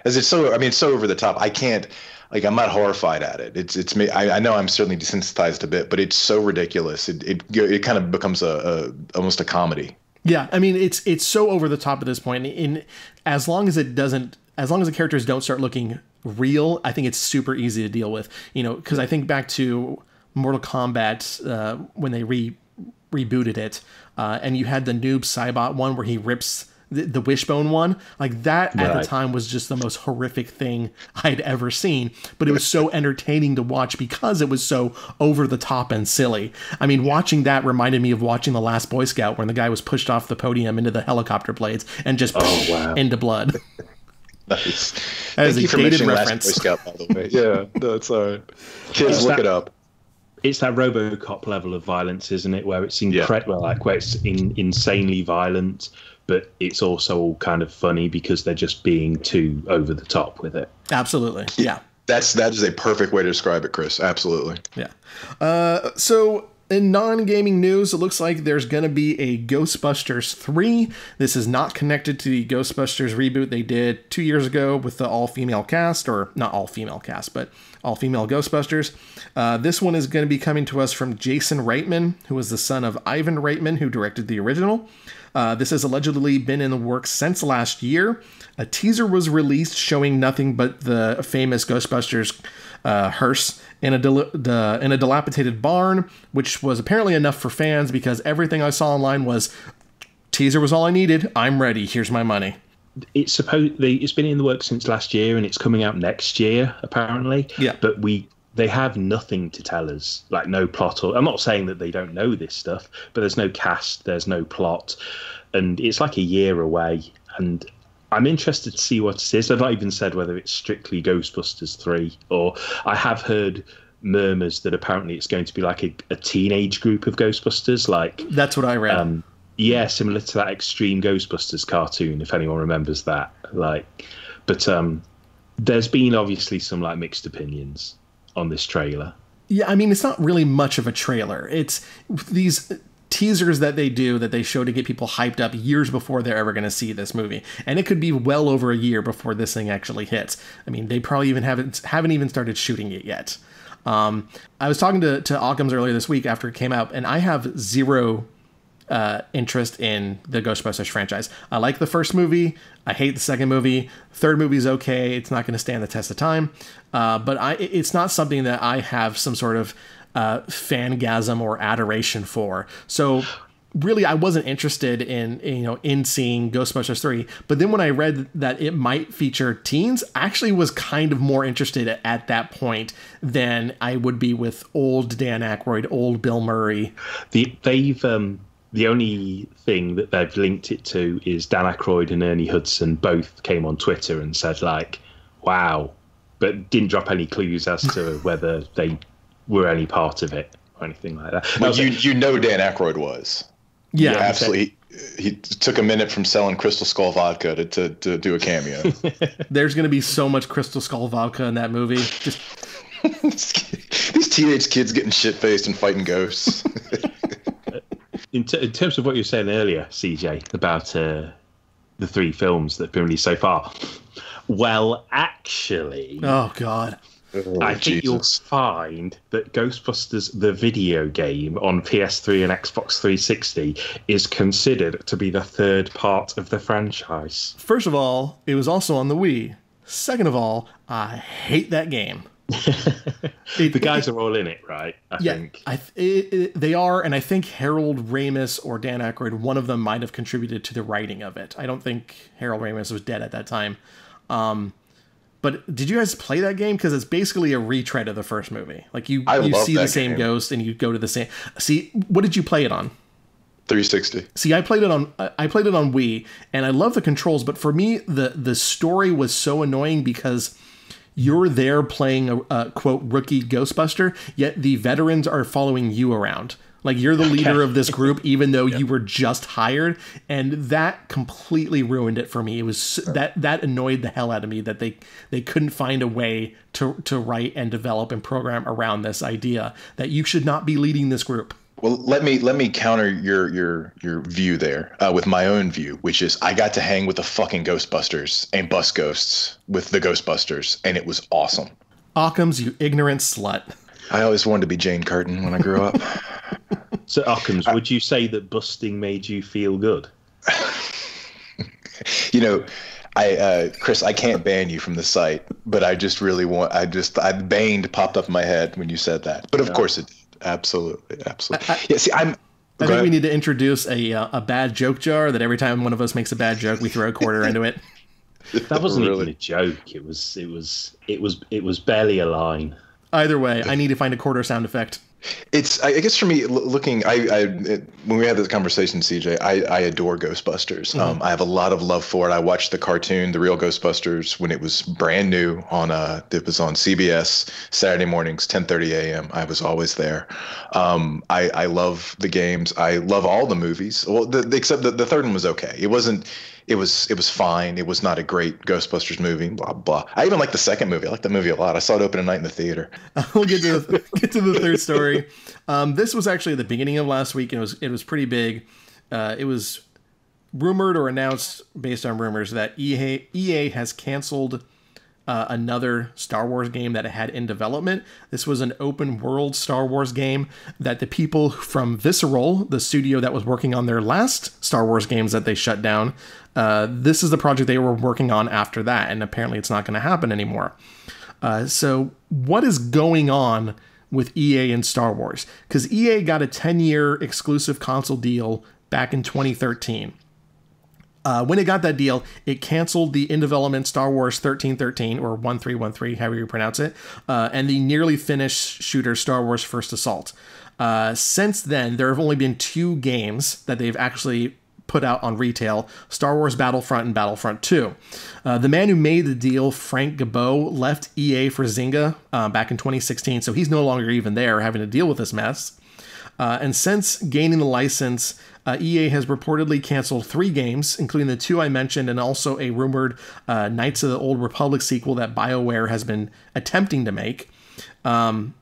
C: As it's so, it's so over the top. I can't, like, I'm not horrified at it. It's me. I know I'm certainly desensitized a bit, but it's so ridiculous. It kind of becomes almost a comedy.
A: Yeah, I mean, it's so over the top at this point. As long as the characters don't start looking real, I think it's super easy to deal with. Because I think back to Mortal Kombat when they rebooted it, and you had the Noob Saibot one where he rips the wishbone one, like that at the time was just the most horrific thing I'd ever seen, but it was so entertaining to watch because it was so over the top and silly. I mean, watching that reminded me of watching The Last Boy Scout when the guy was pushed off the podium into the helicopter blades and just into blood.
C: Nice.
A: That is
C: Thank you for
A: dated
C: mentioning
A: reference.
C: Last Boy Scout, by the way. Yeah, no, it's all right. Kids, look it up.
B: It's that RoboCop level of violence, isn't it? Where it's incredible, where it's insanely violent, but it's also all kind of funny because they're just being too over the top with it.
A: Absolutely. Yeah.
C: That is a perfect way to describe it, Chris. Absolutely.
A: Yeah. So in non-gaming news, it looks like there's going to be a Ghostbusters 3. This is not connected to the Ghostbusters reboot they did 2 years ago with the all-female cast, or not all-female cast, but all-female Ghostbusters. This one is going to be coming to us from Jason Reitman, who is the son of Ivan Reitman, who directed the original. This has allegedly been in the works since last year. A teaser was released showing nothing but the famous Ghostbusters hearse in a dilapidated barn, which was apparently enough for fans because everything I saw online was, teaser was all I needed. I'm ready. Here's my money.
B: It's been in the works since last year, and it's coming out next year apparently.
A: Yeah,
B: but they have nothing to tell us, like no plot. I'm not saying that they don't know this stuff, but there's no cast, there's no plot, and it's like a year away. And I'm interested to see what it is. I've not even said whether it's strictly Ghostbusters 3, or I have heard murmurs that apparently it's going to be like a teenage group of Ghostbusters. Like
A: that's what I read.
B: Yeah, similar to that Extreme Ghostbusters cartoon, if anyone remembers that. But there's been obviously some like mixed opinions on this trailer.
A: Yeah, I mean, it's not really much of a trailer. It's these teasers that they show to get people hyped up years before they're ever going to see this movie. And it could be well over a year before this thing actually hits. I mean, they probably even haven't even started shooting it yet. I was talking to Occams earlier this week after it came out, and I have zero interest in the Ghostbusters franchise. I like the first movie. I hate the second movie. Third movie's okay. It's not going to stand the test of time. But it's not something that I have some sort of fangasm or adoration for. So really, I wasn't interested in seeing Ghostbusters 3. But then when I read that it might feature teens, I actually was kind of more interested at that point than I would be with old Dan Aykroyd, old Bill Murray.
B: The only thing that they've linked it to is Dan Aykroyd and Ernie Hudson both came on Twitter and said, like, wow, but didn't drop any clues as to whether they were any part of it or anything like that.
C: Well, Dan Aykroyd was.
A: Yeah,
C: absolutely. He took a minute from selling Crystal Skull vodka to do a cameo.
A: There's going to be so much Crystal Skull vodka in that movie. Just
C: these teenage kids getting shit-faced and fighting ghosts.
B: In terms of what you were saying earlier, CJ, about the 3 films that have been released so far, well, actually...
A: Oh, God.
B: I think you'll find that Ghostbusters, the video game on PS3 and Xbox 360, is considered to be the 3rd part of the franchise.
A: First of all, it was also on the Wii. Second of all, I hate that game.
B: The guys are all in it, right? I think.
A: They are, and I think Harold Ramis or Dan Aykroyd, one of them might have contributed to the writing of it. I don't think Harold Ramis was dead at that time. But did you guys play that game? Because it's basically a retread of the first movie. Like you
C: love
A: see the
C: that
A: same
C: game.
A: ghost and you go to the same. See, what did you play it on?
C: 360.
A: See, I played it on Wii, and I love the controls. But for me, the story was so annoying because you're there playing a quote rookie Ghostbuster, yet the veterans are following you around. Like you're the leader of this group, even though you were just hired, and that completely ruined it for me. It was that annoyed the hell out of me that they couldn't find a way to write and develop and program around this idea that you should not be leading this group.
C: Well, let me counter your view there with my own view, which is I got to hang with the fucking Ghostbusters and bus ghosts with the Ghostbusters, and it was awesome.
A: Occams, you ignorant slut.
C: I always wanted to be Jane Curtin when I grew up.
B: So, Occams, would you say that busting made you feel good?
C: You know, Chris, I can't ban you from the site, but I just really baned popped up in my head when you said that. But of course it did. Absolutely. Yeah, see, I think
A: we need to introduce a bad joke jar that every time one of us makes a bad joke, we throw a quarter into it.
B: That wasn't even a joke. It was barely a line.
A: Either way, I need to find a quarter sound effect.
C: It's, I guess for me, looking, when we had this conversation, CJ, I adore Ghostbusters.
A: Mm-hmm.
C: I have a lot of love for it. I watched the cartoon, The Real Ghostbusters, when it was brand new it was on CBS Saturday mornings, 10:30 a.m. I was always there. I love the games. I love all the movies. Well, except the third one was okay. It wasn't. It was fine. It was not a great Ghostbusters movie. Blah blah. I even like the second movie. I like that movie a lot. I saw it opening night in the theater.
A: We'll get to the third story. This was actually the beginning of last week, and it was pretty big. It was rumored or announced based on rumors that EA has canceled another Star Wars game that it had in development. This was an open world Star Wars game that the people from Visceral, the studio that was working on their last Star Wars games that they shut down, this is the project they were working on after that, and apparently it's not going to happen anymore. So what is going on with EA and Star Wars? Because EA got a 10-year exclusive console deal back in 2013. When it got that deal, it canceled the in-development Star Wars 1313, or 1313, however you pronounce it, and the nearly finished shooter Star Wars First Assault. Since then, there have only been 2 games that they've actually put out on retail, Star Wars Battlefront and Battlefront 2. The man who made the deal, Frank Gabot, left EA for Zynga back in 2016, so he's no longer even there having to deal with this mess. And since gaining the license, EA has reportedly canceled 3 games, including the 2 I mentioned, and also a rumored Knights of the Old Republic sequel that BioWare has been attempting to make. And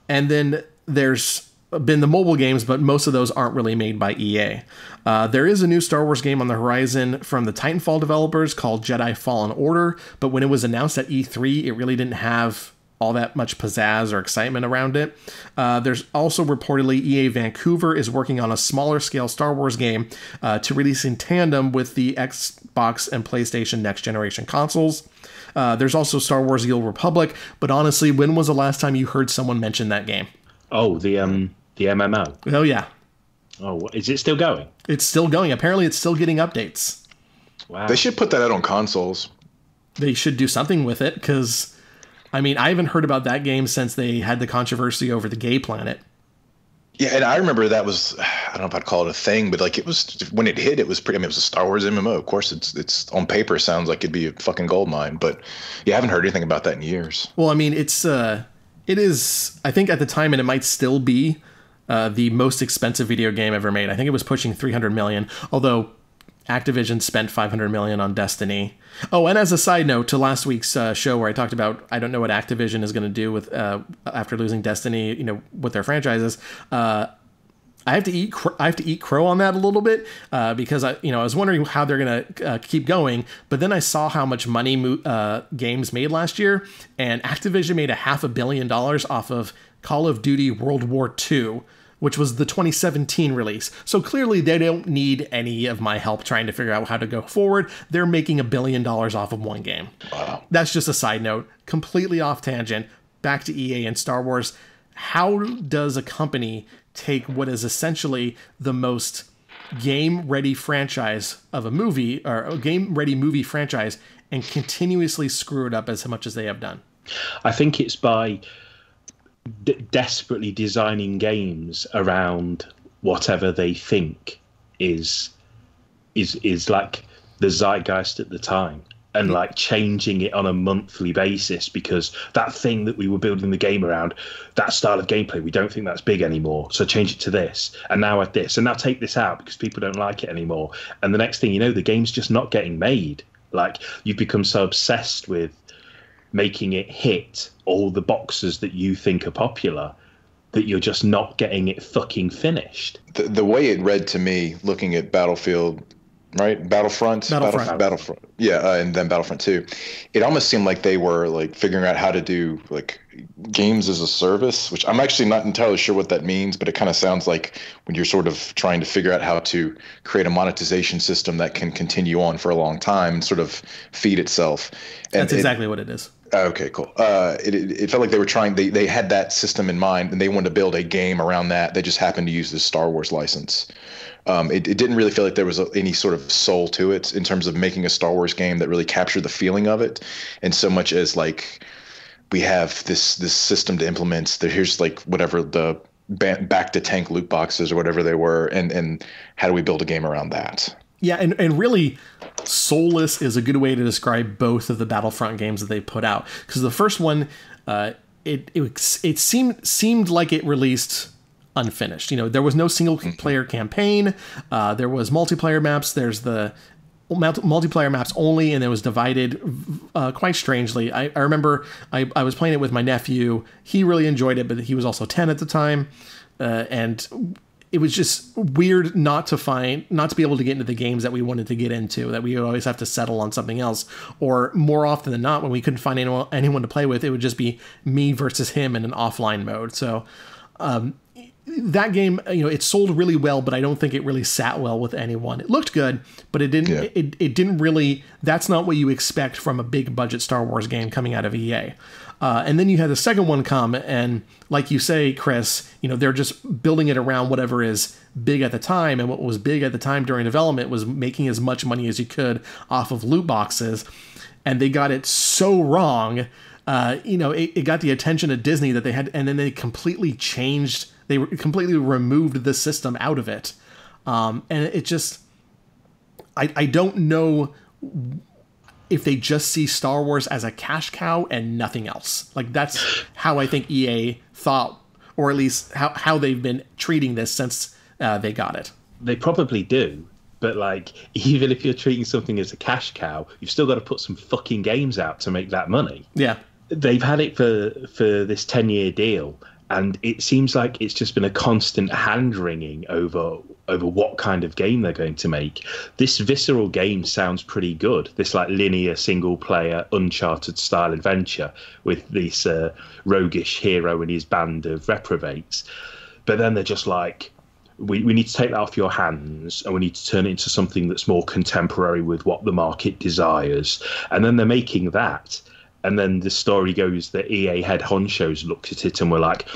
A: then there's been the mobile games, but most of those aren't really made by EA. There is a new Star Wars game on the horizon from the Titanfall developers called Jedi Fallen Order, but when it was announced at E3, it really didn't have all that much pizzazz or excitement around it. There's also reportedly EA Vancouver is working on a smaller scale Star Wars game to release in tandem with the Xbox and PlayStation next generation consoles. There's also Star Wars The Old Republic, but honestly, when was the last time you heard someone mention that game?
B: Oh, the MMO.
A: Oh yeah.
B: Oh, is it still going?
A: It's still going. Apparently, it's still getting updates.
B: Wow.
C: They should put that out on consoles.
A: They should do something with it, because I mean, I haven't heard about that game since they had the controversy over the Gay Planet.
C: Yeah, and I remember that was, I don't know if I'd call it a thing, but like it was, when it hit, it was pretty, I mean, it was a Star Wars MMO. Of course, it's on paper, it sounds like it'd be a fucking goldmine, but yeah, I haven't heard anything about that in years.
A: Well, I mean, it is, I think at the time, and it might still be the most expensive video game ever made. I think it was pushing $300 million, although Activision spent $500 million on Destiny. Oh, and as a side note to last week's show where I talked about I don't know what Activision is going to do with after losing Destiny, with their franchises. I have to eat crow on that a little bit because I was wondering how they're going to keep going, but then I saw how much money games made last year, and Activision made $500 million off of Call of Duty World War II, which was the 2017 release. So clearly they don't need any of my help trying to figure out how to go forward. They're making $1 billion off of one game.
C: Wow.
A: That's just a side note, completely off tangent. Back to EA and Star Wars. How does a company take what is essentially the most game-ready franchise of a movie, or a game-ready movie franchise, and continuously screw it up as much as they have done?
B: I think it's by desperately designing games around whatever they think is like the zeitgeist at the time, and like changing it on a monthly basis because that thing that we were building the game around, that style of gameplay, we don't think that's big anymore, so change it to this, and now add this, and now take this out because people don't like it anymore. And the next thing you know, the game's just not getting made. Like, you've become so obsessed with making it hit all the boxes that you think are popular that you're just not getting it fucking finished.
C: The way it read to me, looking at Battlefield, right? Battlefront. Yeah, and then Battlefront 2. It almost seemed like they were like figuring out how to do like games as a service, which I'm actually not entirely sure what that means, but it kind of sounds like when you're sort of trying to figure out how to create a monetization system that can continue on for a long time and sort of feed itself. And
A: that's exactly what it is.
C: Okay, cool. It felt like they were trying. They had that system in mind, and they wanted to build a game around that. They just happened to use the Star Wars license. It didn't really feel like there was any sort of soul to it in terms of making a Star Wars game that really captured the feeling of it, and so much as like we have this system to implement. That here's like whatever the back to tank loot boxes or whatever they were, and how do we build a game around that?
A: Yeah, and really, soulless is a good way to describe both of the Battlefront games that they put out. Because the first one, it seemed like it released unfinished. You know, there was no single player campaign. There was multiplayer maps. There's the multiplayer maps only, and it was divided quite strangely. I remember I was playing it with my nephew. He really enjoyed it, but he was also 10 at the time, and it was just weird not to be able to get into the games that we wanted to get into, that we would always have to settle on something else. Or more often than not, when we couldn't find anyone to play with, it would just be me versus him in an offline mode. So that game, you know, it sold really well, but I don't think it really sat well with anyone. It looked good, but it didn't. Yeah. It didn't really. That's not what you expect from a big budget Star Wars game coming out of EA. And then you had the second one come, and like you say, Chris, you know, they're just building it around whatever is big at the time, and what was big at the time during development was making as much money as you could off of loot boxes, and they got it so wrong. You know, it got the attention of Disney that they had, and then they completely changed. They completely removed the system out of it, and it just, I don't know if they just see Star Wars as a cash cow and nothing else. Like, that's how I think EA thought, or at least how they've been treating this since they got it.
B: They probably do, but like, even if you're treating something as a cash cow, you've still got to put some fucking games out to make that money.
A: Yeah.
B: They've had it for this 10-year deal, and it seems like it's just been a constant hand-wringing over what kind of game they're going to make. This visceral game sounds pretty good. This like linear single-player Uncharted-style adventure with this roguish hero and his band of reprobates. But then they're just like, we need to take that off your hands, and we need to turn it into something that's more contemporary with what the market desires. And then they're making that. And then the story goes that EA head honchos looked at it and were like,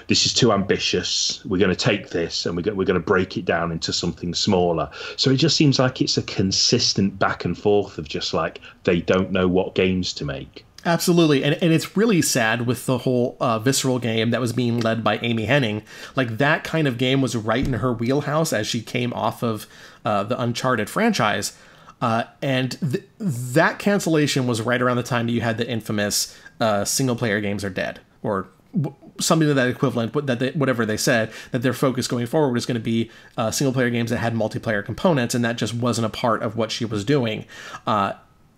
B: this is too ambitious. We're going to take this and we're going to break it down into something smaller. So it just seems like it's a consistent back and forth of just like, they don't know what games to make.
A: Absolutely. And it's really sad with the whole visceral game that was being led by Amy Hennig. Like, that kind of game was right in her wheelhouse as she came off of the Uncharted franchise. And that cancellation was right around the time that you had the infamous single-player games are dead, or something to that equivalent, that whatever they said, that their focus going forward was going to be single-player games that had multiplayer components, and that just wasn't a part of what she was doing.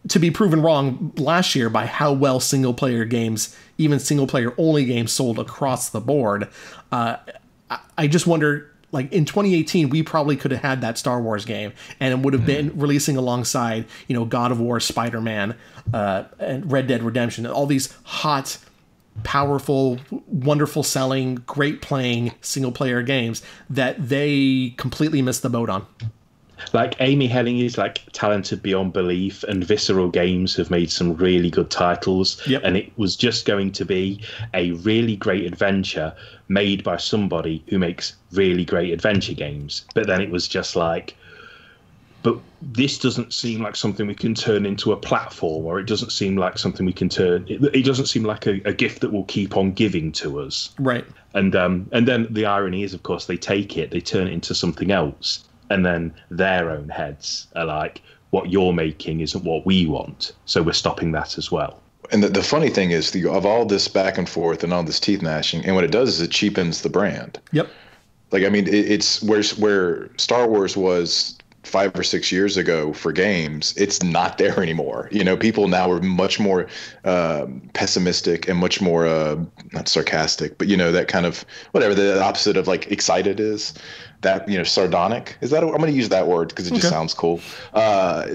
A: To be proven wrong last year by how well single-player games, even single-player only games, sold across the board. I just wonder, like, in 2018, we probably could have had that Star Wars game, and it would have been releasing alongside, you know, God of War, Spider-Man, and Red Dead Redemption, all these hot, powerful, wonderful selling, great playing single-player games that they completely missed the boat on.
B: Like, Amy Hennig is like talented beyond belief, and Visceral Games have made some really good titles.
A: Yep.
B: And it was just going to be a really great adventure made by somebody who makes really great adventure games. But then it was just like, but this doesn't seem like something we can turn into a platform, or it doesn't seem like something we can turn. It doesn't seem like a gift that will keep on giving to us.
A: Right.
B: And then the irony is, of course, they take it, they turn it into something else, and then their own heads are like, what you're making isn't what we want, so we're stopping that as well.
C: And the funny thing is, of all this back and forth and all this teeth gnashing, and what it does is it cheapens the brand.
A: Yep.
C: Like, I mean, it's where Star Wars was 5 or 6 years ago for games. It's not there anymore. You know, people now are much more pessimistic and much more not sarcastic, but, you know, that kind of whatever the opposite of like excited is. That, you know, sardonic. Is that I'm going to use that word because it just sounds cool. Now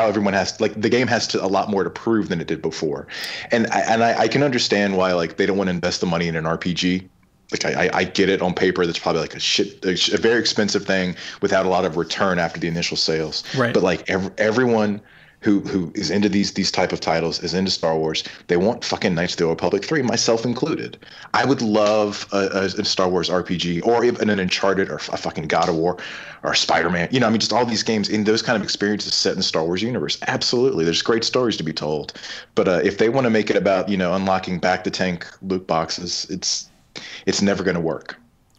C: everyone has, like, the game has a lot more to prove than it did before, and I can understand why, like, they don't want to invest the money in an RPG. Like, I get it. On paper, that's probably like a very expensive thing without a lot of return after the initial sales.
A: Right.
C: But like everyone who is into these type of titles, is into Star Wars, they want fucking Knights of the Old Republic 3, myself included. I would love a Star Wars RPG, or even an Uncharted, or a fucking God of War, or Spider-Man. You know, I mean, just all these games in those kind of experiences set in the Star Wars universe. Absolutely, there's great stories to be told. But if they want to make it about, you know, unlocking back the tank loot boxes, it's never going to work.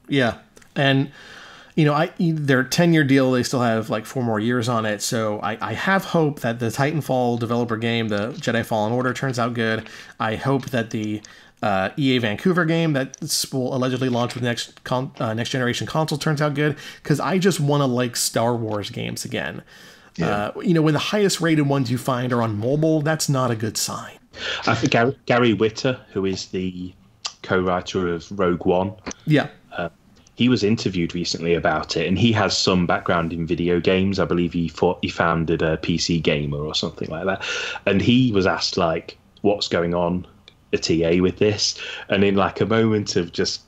A: Yeah, and you know, their 10-year deal, they still have like 4 more years on it. So I have hope that the Titanfall developer game, the Jedi Fallen Order, turns out good. I hope that the EA Vancouver game that will allegedly launch with next generation console turns out good, because I just want to like Star Wars games again. Yeah. You know, when the highest rated ones you find are on mobile, that's not a good sign.
B: I think Gary Whitta, who is the co-writer of Rogue One, he was interviewed recently about it, and he has some background in video games. I believe he founded a PC Gamer or something like that, and he was asked, like, what's going on at EA with this, and in like a moment of just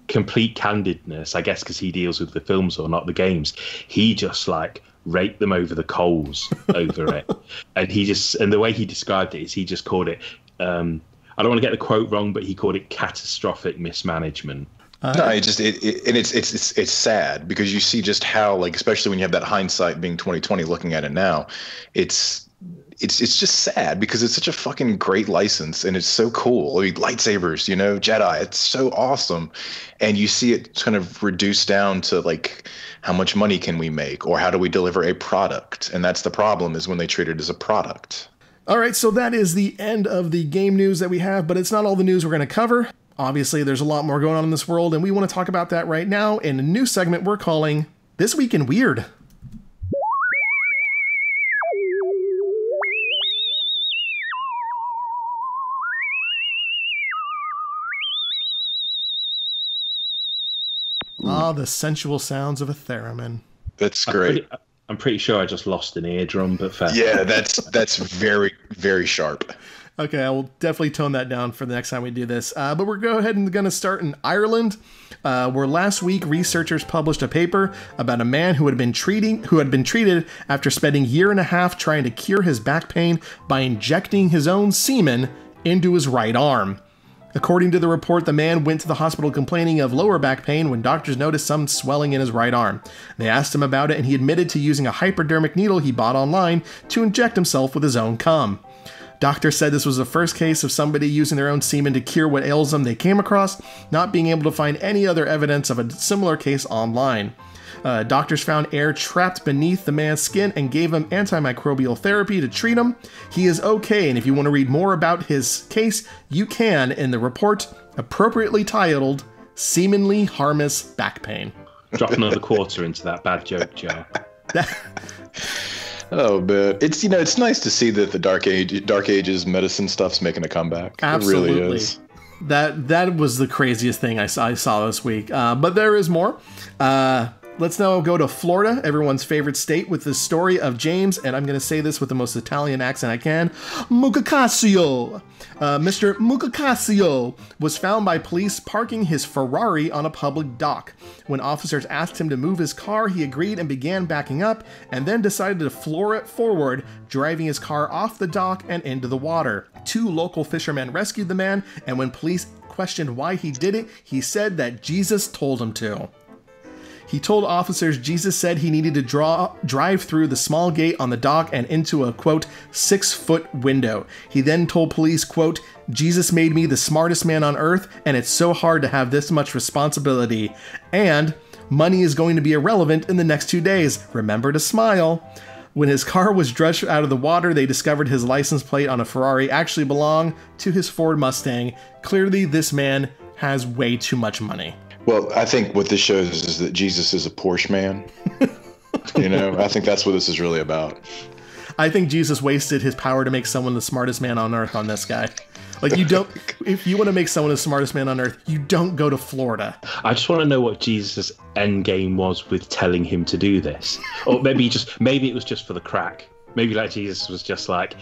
B: complete candidness, I guess because he deals with the films or not the games, he just like raked them over the coals over it. And the way he described it is, he just called it I don't want to get the quote wrong, but he called it catastrophic mismanagement.
C: No, it's sad, because you see just how, like, especially when you have that hindsight being 2020, looking at it now, it's just sad, because it's such a fucking great license, and it's so cool. I mean, lightsabers, you know, Jedi, it's so awesome, and you see it kind of reduced down to like, how much money can we make, or how do we deliver a product? And that's the problem, is when they treat it as a product.
A: All right, so that is the end of the game news that we have, but it's not all the news we're going to cover. Obviously, there's a lot more going on in this world, and we want to talk about that right now in a new segment we're calling This Week in Weird. Ah, the sensual sounds of a theremin.
C: That's great.
B: I'm pretty sure I just lost an eardrum, but fair.
C: Yeah, that's very, very sharp.
A: Okay, I will definitely tone that down for the next time we do this. But we're going to start in Ireland, where last week researchers published a paper about a man who had been treated after spending 1.5 years trying to cure his back pain by injecting his own semen into his right arm. According to the report, the man went to the hospital complaining of lower back pain when doctors noticed some swelling in his right arm. They asked him about it, and he admitted to using a hypodermic needle he bought online to inject himself with his own cum. Doctors said this was the first case of somebody using their own semen to cure what ails them they came across, not being able to find any other evidence of a similar case online. Doctors found air trapped beneath the man's skin and gave him antimicrobial therapy to treat him. He is okay, and if you want to read more about his case, you can in the report, appropriately titled, Seemingly Harmless Back Pain.
B: Drop another quarter into that bad joke jar.
C: Oh, but it's, you know, it's nice to see that the Dark Ages medicine stuff's making a comeback.
A: Absolutely.
C: It really is.
A: That was the craziest thing I saw this week. But there is more. Let's now go to Florida, everyone's favorite state, with the story of James, and I'm going to say this with the most Italian accent I can, Mucacasio. Mr. Mucacasio was found by police parking his Ferrari on a public dock. When officers asked him to move his car, he agreed and began backing up, and then decided to floor it forward, driving his car off the dock and into the water. 2 local fishermen rescued the man, and when police questioned why he did it, he said that Jesus told him to. He told officers Jesus said he needed to drive through the small gate on the dock and into a, quote, 6-foot window. He then told police, quote, Jesus made me the smartest man on earth, and it's so hard to have this much responsibility. And money is going to be irrelevant in the next 2 days. Remember to smile. When his car was dredged out of the water, they discovered his license plate on a Ferrari actually belonged to his Ford Mustang. Clearly, this man has way too much money.
C: Well, I think what this shows is that Jesus is a Porsche man. I think that's what this is really about.
A: I think Jesus wasted his power to make someone the smartest man on earth on this guy. Like, you don't, if you want to make someone the smartest man on earth, you don't go to Florida.
B: I just want to know what Jesus' end game was with telling him to do this. Or maybe it was just for the crack. Maybe like Jesus was just like,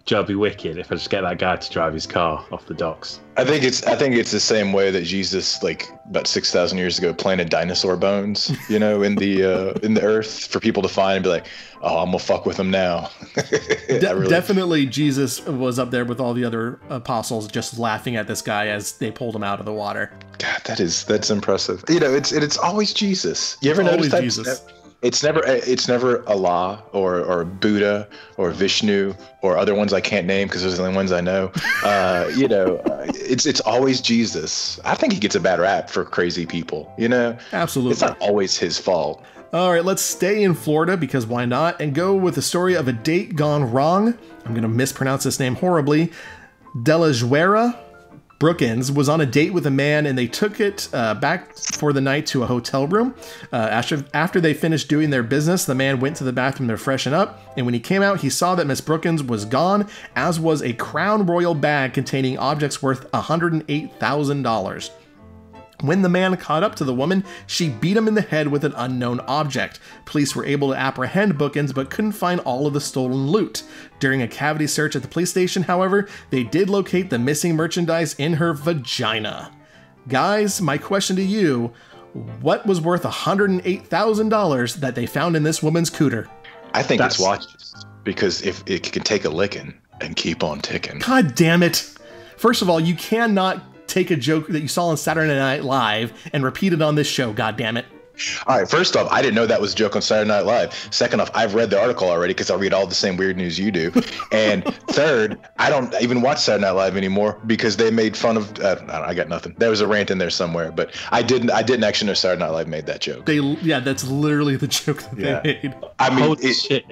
B: Joe, be wicked if I just get that guy to drive his car off the docks.
C: I think it's the same way that Jesus, like about 6,000 years ago, planted dinosaur bones, in the earth for people to find and be like, oh, I'm gonna fuck with them now.
A: Definitely, Jesus was up there with all the other apostles, just laughing at this guy as they pulled him out of the water.
C: God, that's impressive. It's always Jesus. You ever notice that?
A: Jesus.
C: It's never Allah or Buddha or Vishnu or other ones I can't name because those are the only ones I know. It's always Jesus. I think he gets a bad rap for crazy people.
A: Absolutely.
C: It's not always his fault.
A: All right, let's stay in Florida because why not? And go with the story of a date gone wrong. I'm going to mispronounce this name horribly. Delajuera Brookins was on a date with a man and they took it back for the night to a hotel room. After they finished doing their business, the man went to the bathroom to freshen up. And when he came out, he saw that Miss Brookins was gone, as was a Crown Royal bag containing objects worth $108,000. When the man caught up to the woman, she beat him in the head with an unknown object. Police were able to apprehend Brookins but couldn't find all of the stolen loot. During a cavity search at the police station, however, they did locate the missing merchandise in her vagina. Guys, my question to you, what was worth $108,000 that they found in this woman's cooter?
C: I think it's watches, because if it can take a licking and keep on ticking.
A: God damn it. First of all, you cannot take a joke that you saw on Saturday Night Live and repeat it on this show, goddammit.
C: All right, first off, I didn't know that was a joke on Saturday Night Live. Second off, I've read the article already because I read all the same weird news you do. And third, I don't even watch Saturday Night Live anymore because they made fun of, I got nothing. There was a rant in there somewhere, but I didn't actually know Saturday Night Live made that joke.
A: That's literally the joke that they made.
C: I mean,
B: shit.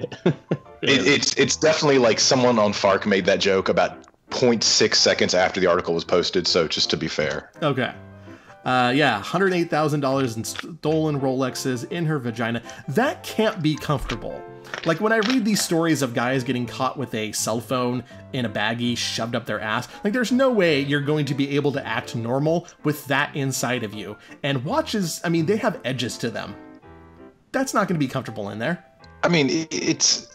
C: it's definitely like someone on FARC made that joke about 0.6 seconds after the article was posted, so just to be fair.
A: Okay. $108,000 in stolen Rolexes in her vagina. That can't be comfortable. Like, when I read these stories of guys getting caught with a cell phone in a baggie shoved up their ass, like, there's no way you're going to be able to act normal with that inside of you. And watches, I mean, they have edges to them. That's not going to be comfortable in there.
C: I mean, it's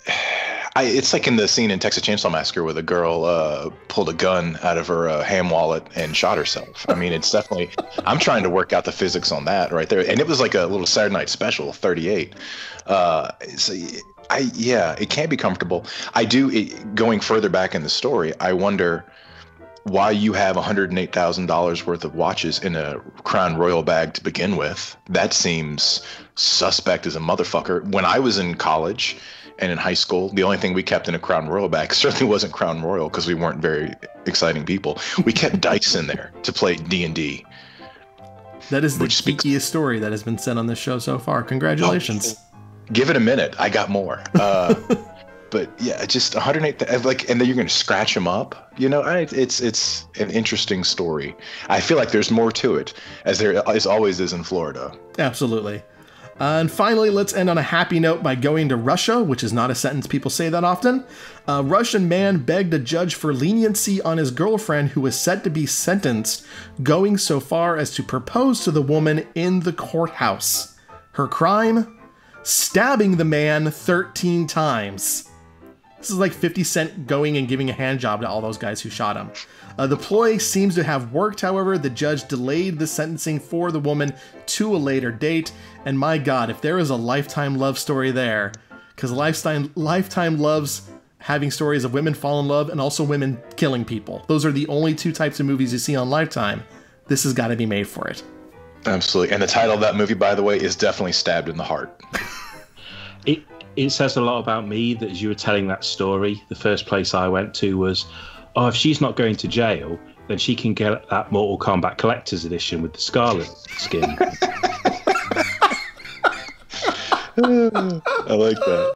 C: like in the scene in Texas Chainsaw Massacre where the girl pulled a gun out of her ham wallet and shot herself. I mean, it's definitely, I'm trying to work out the physics on that right there. And it was like a little Saturday Night Special, 38. It can't be comfortable. Going further back in the story, I wonder why you have $108,000 worth of watches in a Crown Royal bag to begin with. That seems suspect as a motherfucker. When I was in college and in high school, the only thing we kept in a Crown Royal bag certainly wasn't Crown Royal because we weren't very exciting people. We kept dice in there to play D&D.
A: That is the geekiest story that has been said on this show so far. Congratulations.
C: Give it a minute. I got more. But yeah, just 108, and then you're going to scratch them up. It's an interesting story. I feel like there's more to it, as there always is in Florida.
A: Absolutely. And finally, let's end on a happy note by going to Russia, which is not a sentence people say that often. A Russian man begged a judge for leniency on his girlfriend who was set to be sentenced, going so far as to propose to the woman in the courthouse. Her crime? Stabbing the man 13 times. This is like 50 Cent going and giving a hand job to all those guys who shot him. The ploy seems to have worked, however. The judge delayed the sentencing for the woman to a later date. And my God, if there is a Lifetime love story there, because Lifetime loves having stories of women fall in love and also women killing people. Those are the only two types of movies you see on Lifetime. This has got to be made for it.
C: Absolutely. And the title of that movie, by the way, is definitely stabbed in the heart.
B: It says a lot about me that as you were telling that story, the first place I went to was, oh, if she's not going to jail, then she can get that Mortal Kombat Collector's Edition with the Scarlet skin.
C: I like that.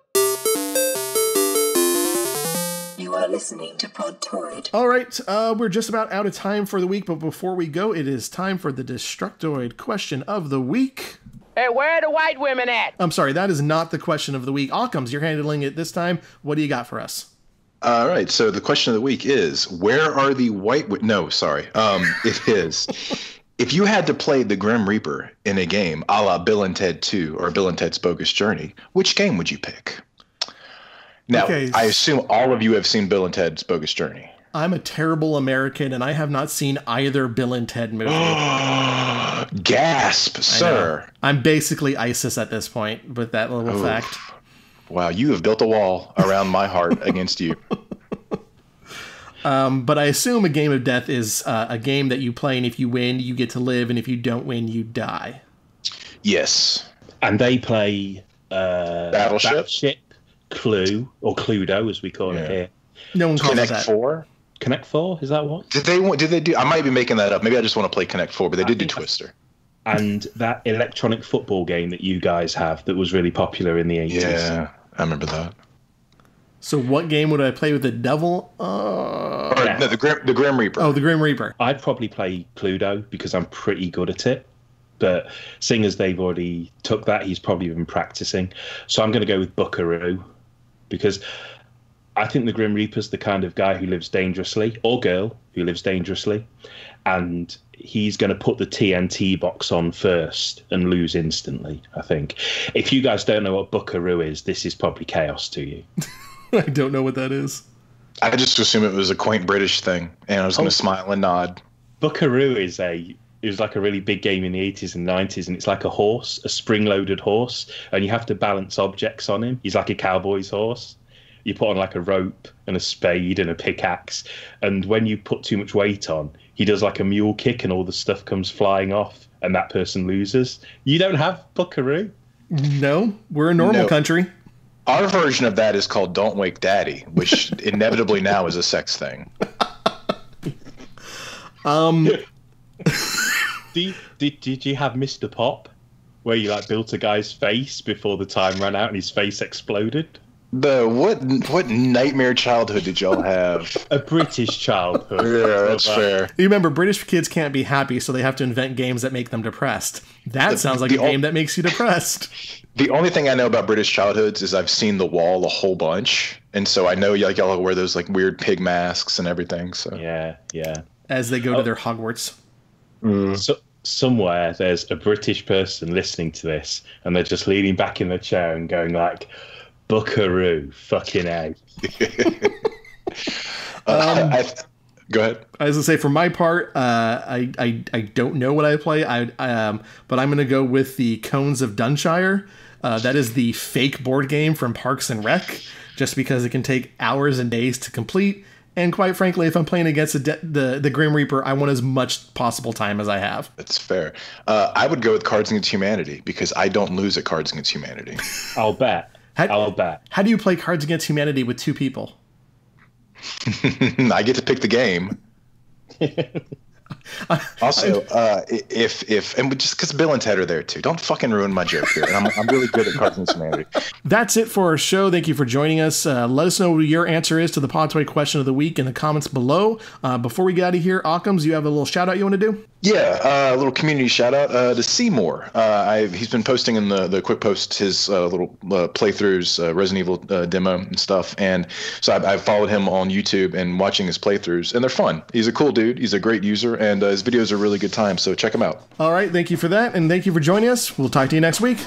F: You are listening to Podtoid.
A: All right, we're just about out of time for the week, but before we go, it is time for the Destructoid question of the week.
G: Hey, where are the white women at?
A: I'm sorry, that is not the question of the week. Occams, you're handling it this time. What do you got for us?
C: All right, so the question of the week is, where are the white... No, sorry. It is, if you had to play the Grim Reaper in a game a la Bill and Ted 2 or Bill and Ted's Bogus Journey, which game would you pick? Now, okay. I assume all of you have seen Bill and Ted's Bogus Journey.
A: I'm a terrible American, and I have not seen either Bill and Ted movie.
C: Gasp, sir.
A: I'm basically ISIS at this point with that little fact.
C: Wow, you have built a wall around my heart against you.
A: But I assume a game of death is a game that you play, and if you win, you get to live, and if you don't win, you die.
C: Yes.
B: And they play
C: Battleship,
B: Clue, or Cluedo, as we call it here.
A: No one calls it that.
C: Connect 4?
B: Connect 4, is that one?
C: Did they do? I might be making that up. Maybe I just want to play Connect 4, but they did do Twister.
B: And that electronic football game that you guys have that was really popular in the 80s.
C: Yeah, I remember that.
A: So what game would I play with the devil?
C: No, the Grim Reaper.
A: Oh, the Grim Reaper.
B: I'd probably play Cluedo because I'm pretty good at it. But seeing as they've already took that, he's probably been practicing. So I'm going to go with Buckaroo because I think the Grim Reaper's the kind of guy who lives dangerously, or girl who lives dangerously, and he's going to put the TNT box on first and lose instantly, I think. If you guys don't know what Buckaroo is, this is probably chaos to you.
A: I don't know what that is.
C: I just assumed it was a quaint British thing, and I was going to smile and nod.
B: Buckaroo it was like a really big game in the 80s and 90s, and it's like a horse, a spring-loaded horse, and you have to balance objects on him. He's like a cowboy's horse. You put on like a rope and a spade and a pickaxe, and when you put too much weight on, he does like a mule kick and all the stuff comes flying off, and that person loses. You don't have Buckaroo?
A: No, we're a normal country.
C: Our version of that is called Don't Wake Daddy, which inevitably now is a sex thing.
B: Did you have Mr. Pop, where you like built a guy's face before the time ran out and his face exploded?
C: What nightmare childhood did y'all have?
B: A British childhood.
C: Yeah, that's fair.
A: You remember, British kids can't be happy, so they have to invent games that make them depressed. That sounds like a game that makes you depressed.
C: The only thing I know about British childhoods is I've seen The Wall a whole bunch, and so I know y'all wear those like weird pig masks and everything. So
B: yeah.
A: As they go to their Hogwarts.
B: So somewhere there's a British person listening to this, and they're just leaning back in their chair and going like, Buckaroo, fucking A.
C: Go ahead.
A: I was gonna say, for my part, I don't know what I play. But I'm gonna go with the Cones of Dunshire. That is the fake board game from Parks and Rec, just because it can take hours and days to complete. And quite frankly, if I'm playing against the Grim Reaper, I want as much possible time as I have.
C: That's fair. I would go with Cards Against Humanity because I don't lose at Cards Against Humanity.
B: I'll bet. I'll bet.
A: How do you play Cards Against Humanity with two people?
C: I get to pick the game. Also, if and just because Bill and Ted are there too, don't fucking ruin my joke here. And I'm really good at Cards Against Humanity.
A: That's it for our show. Thank you for joining us. Let us know what your answer is to the Podtoid question of the week in the comments below. Before we get out of here, Occams, you have a little shout out you want to do?
C: Yeah, a little community shout out to Seymour. He's been posting in the quick post his little playthroughs, Resident Evil demo and stuff, and so I've followed him on YouTube and watching his playthroughs, and they're fun. He's a cool dude. He's a great user, and his videos are really good time. So check him out.
A: All right, thank you for that, and thank you for joining us. We'll talk to you next week.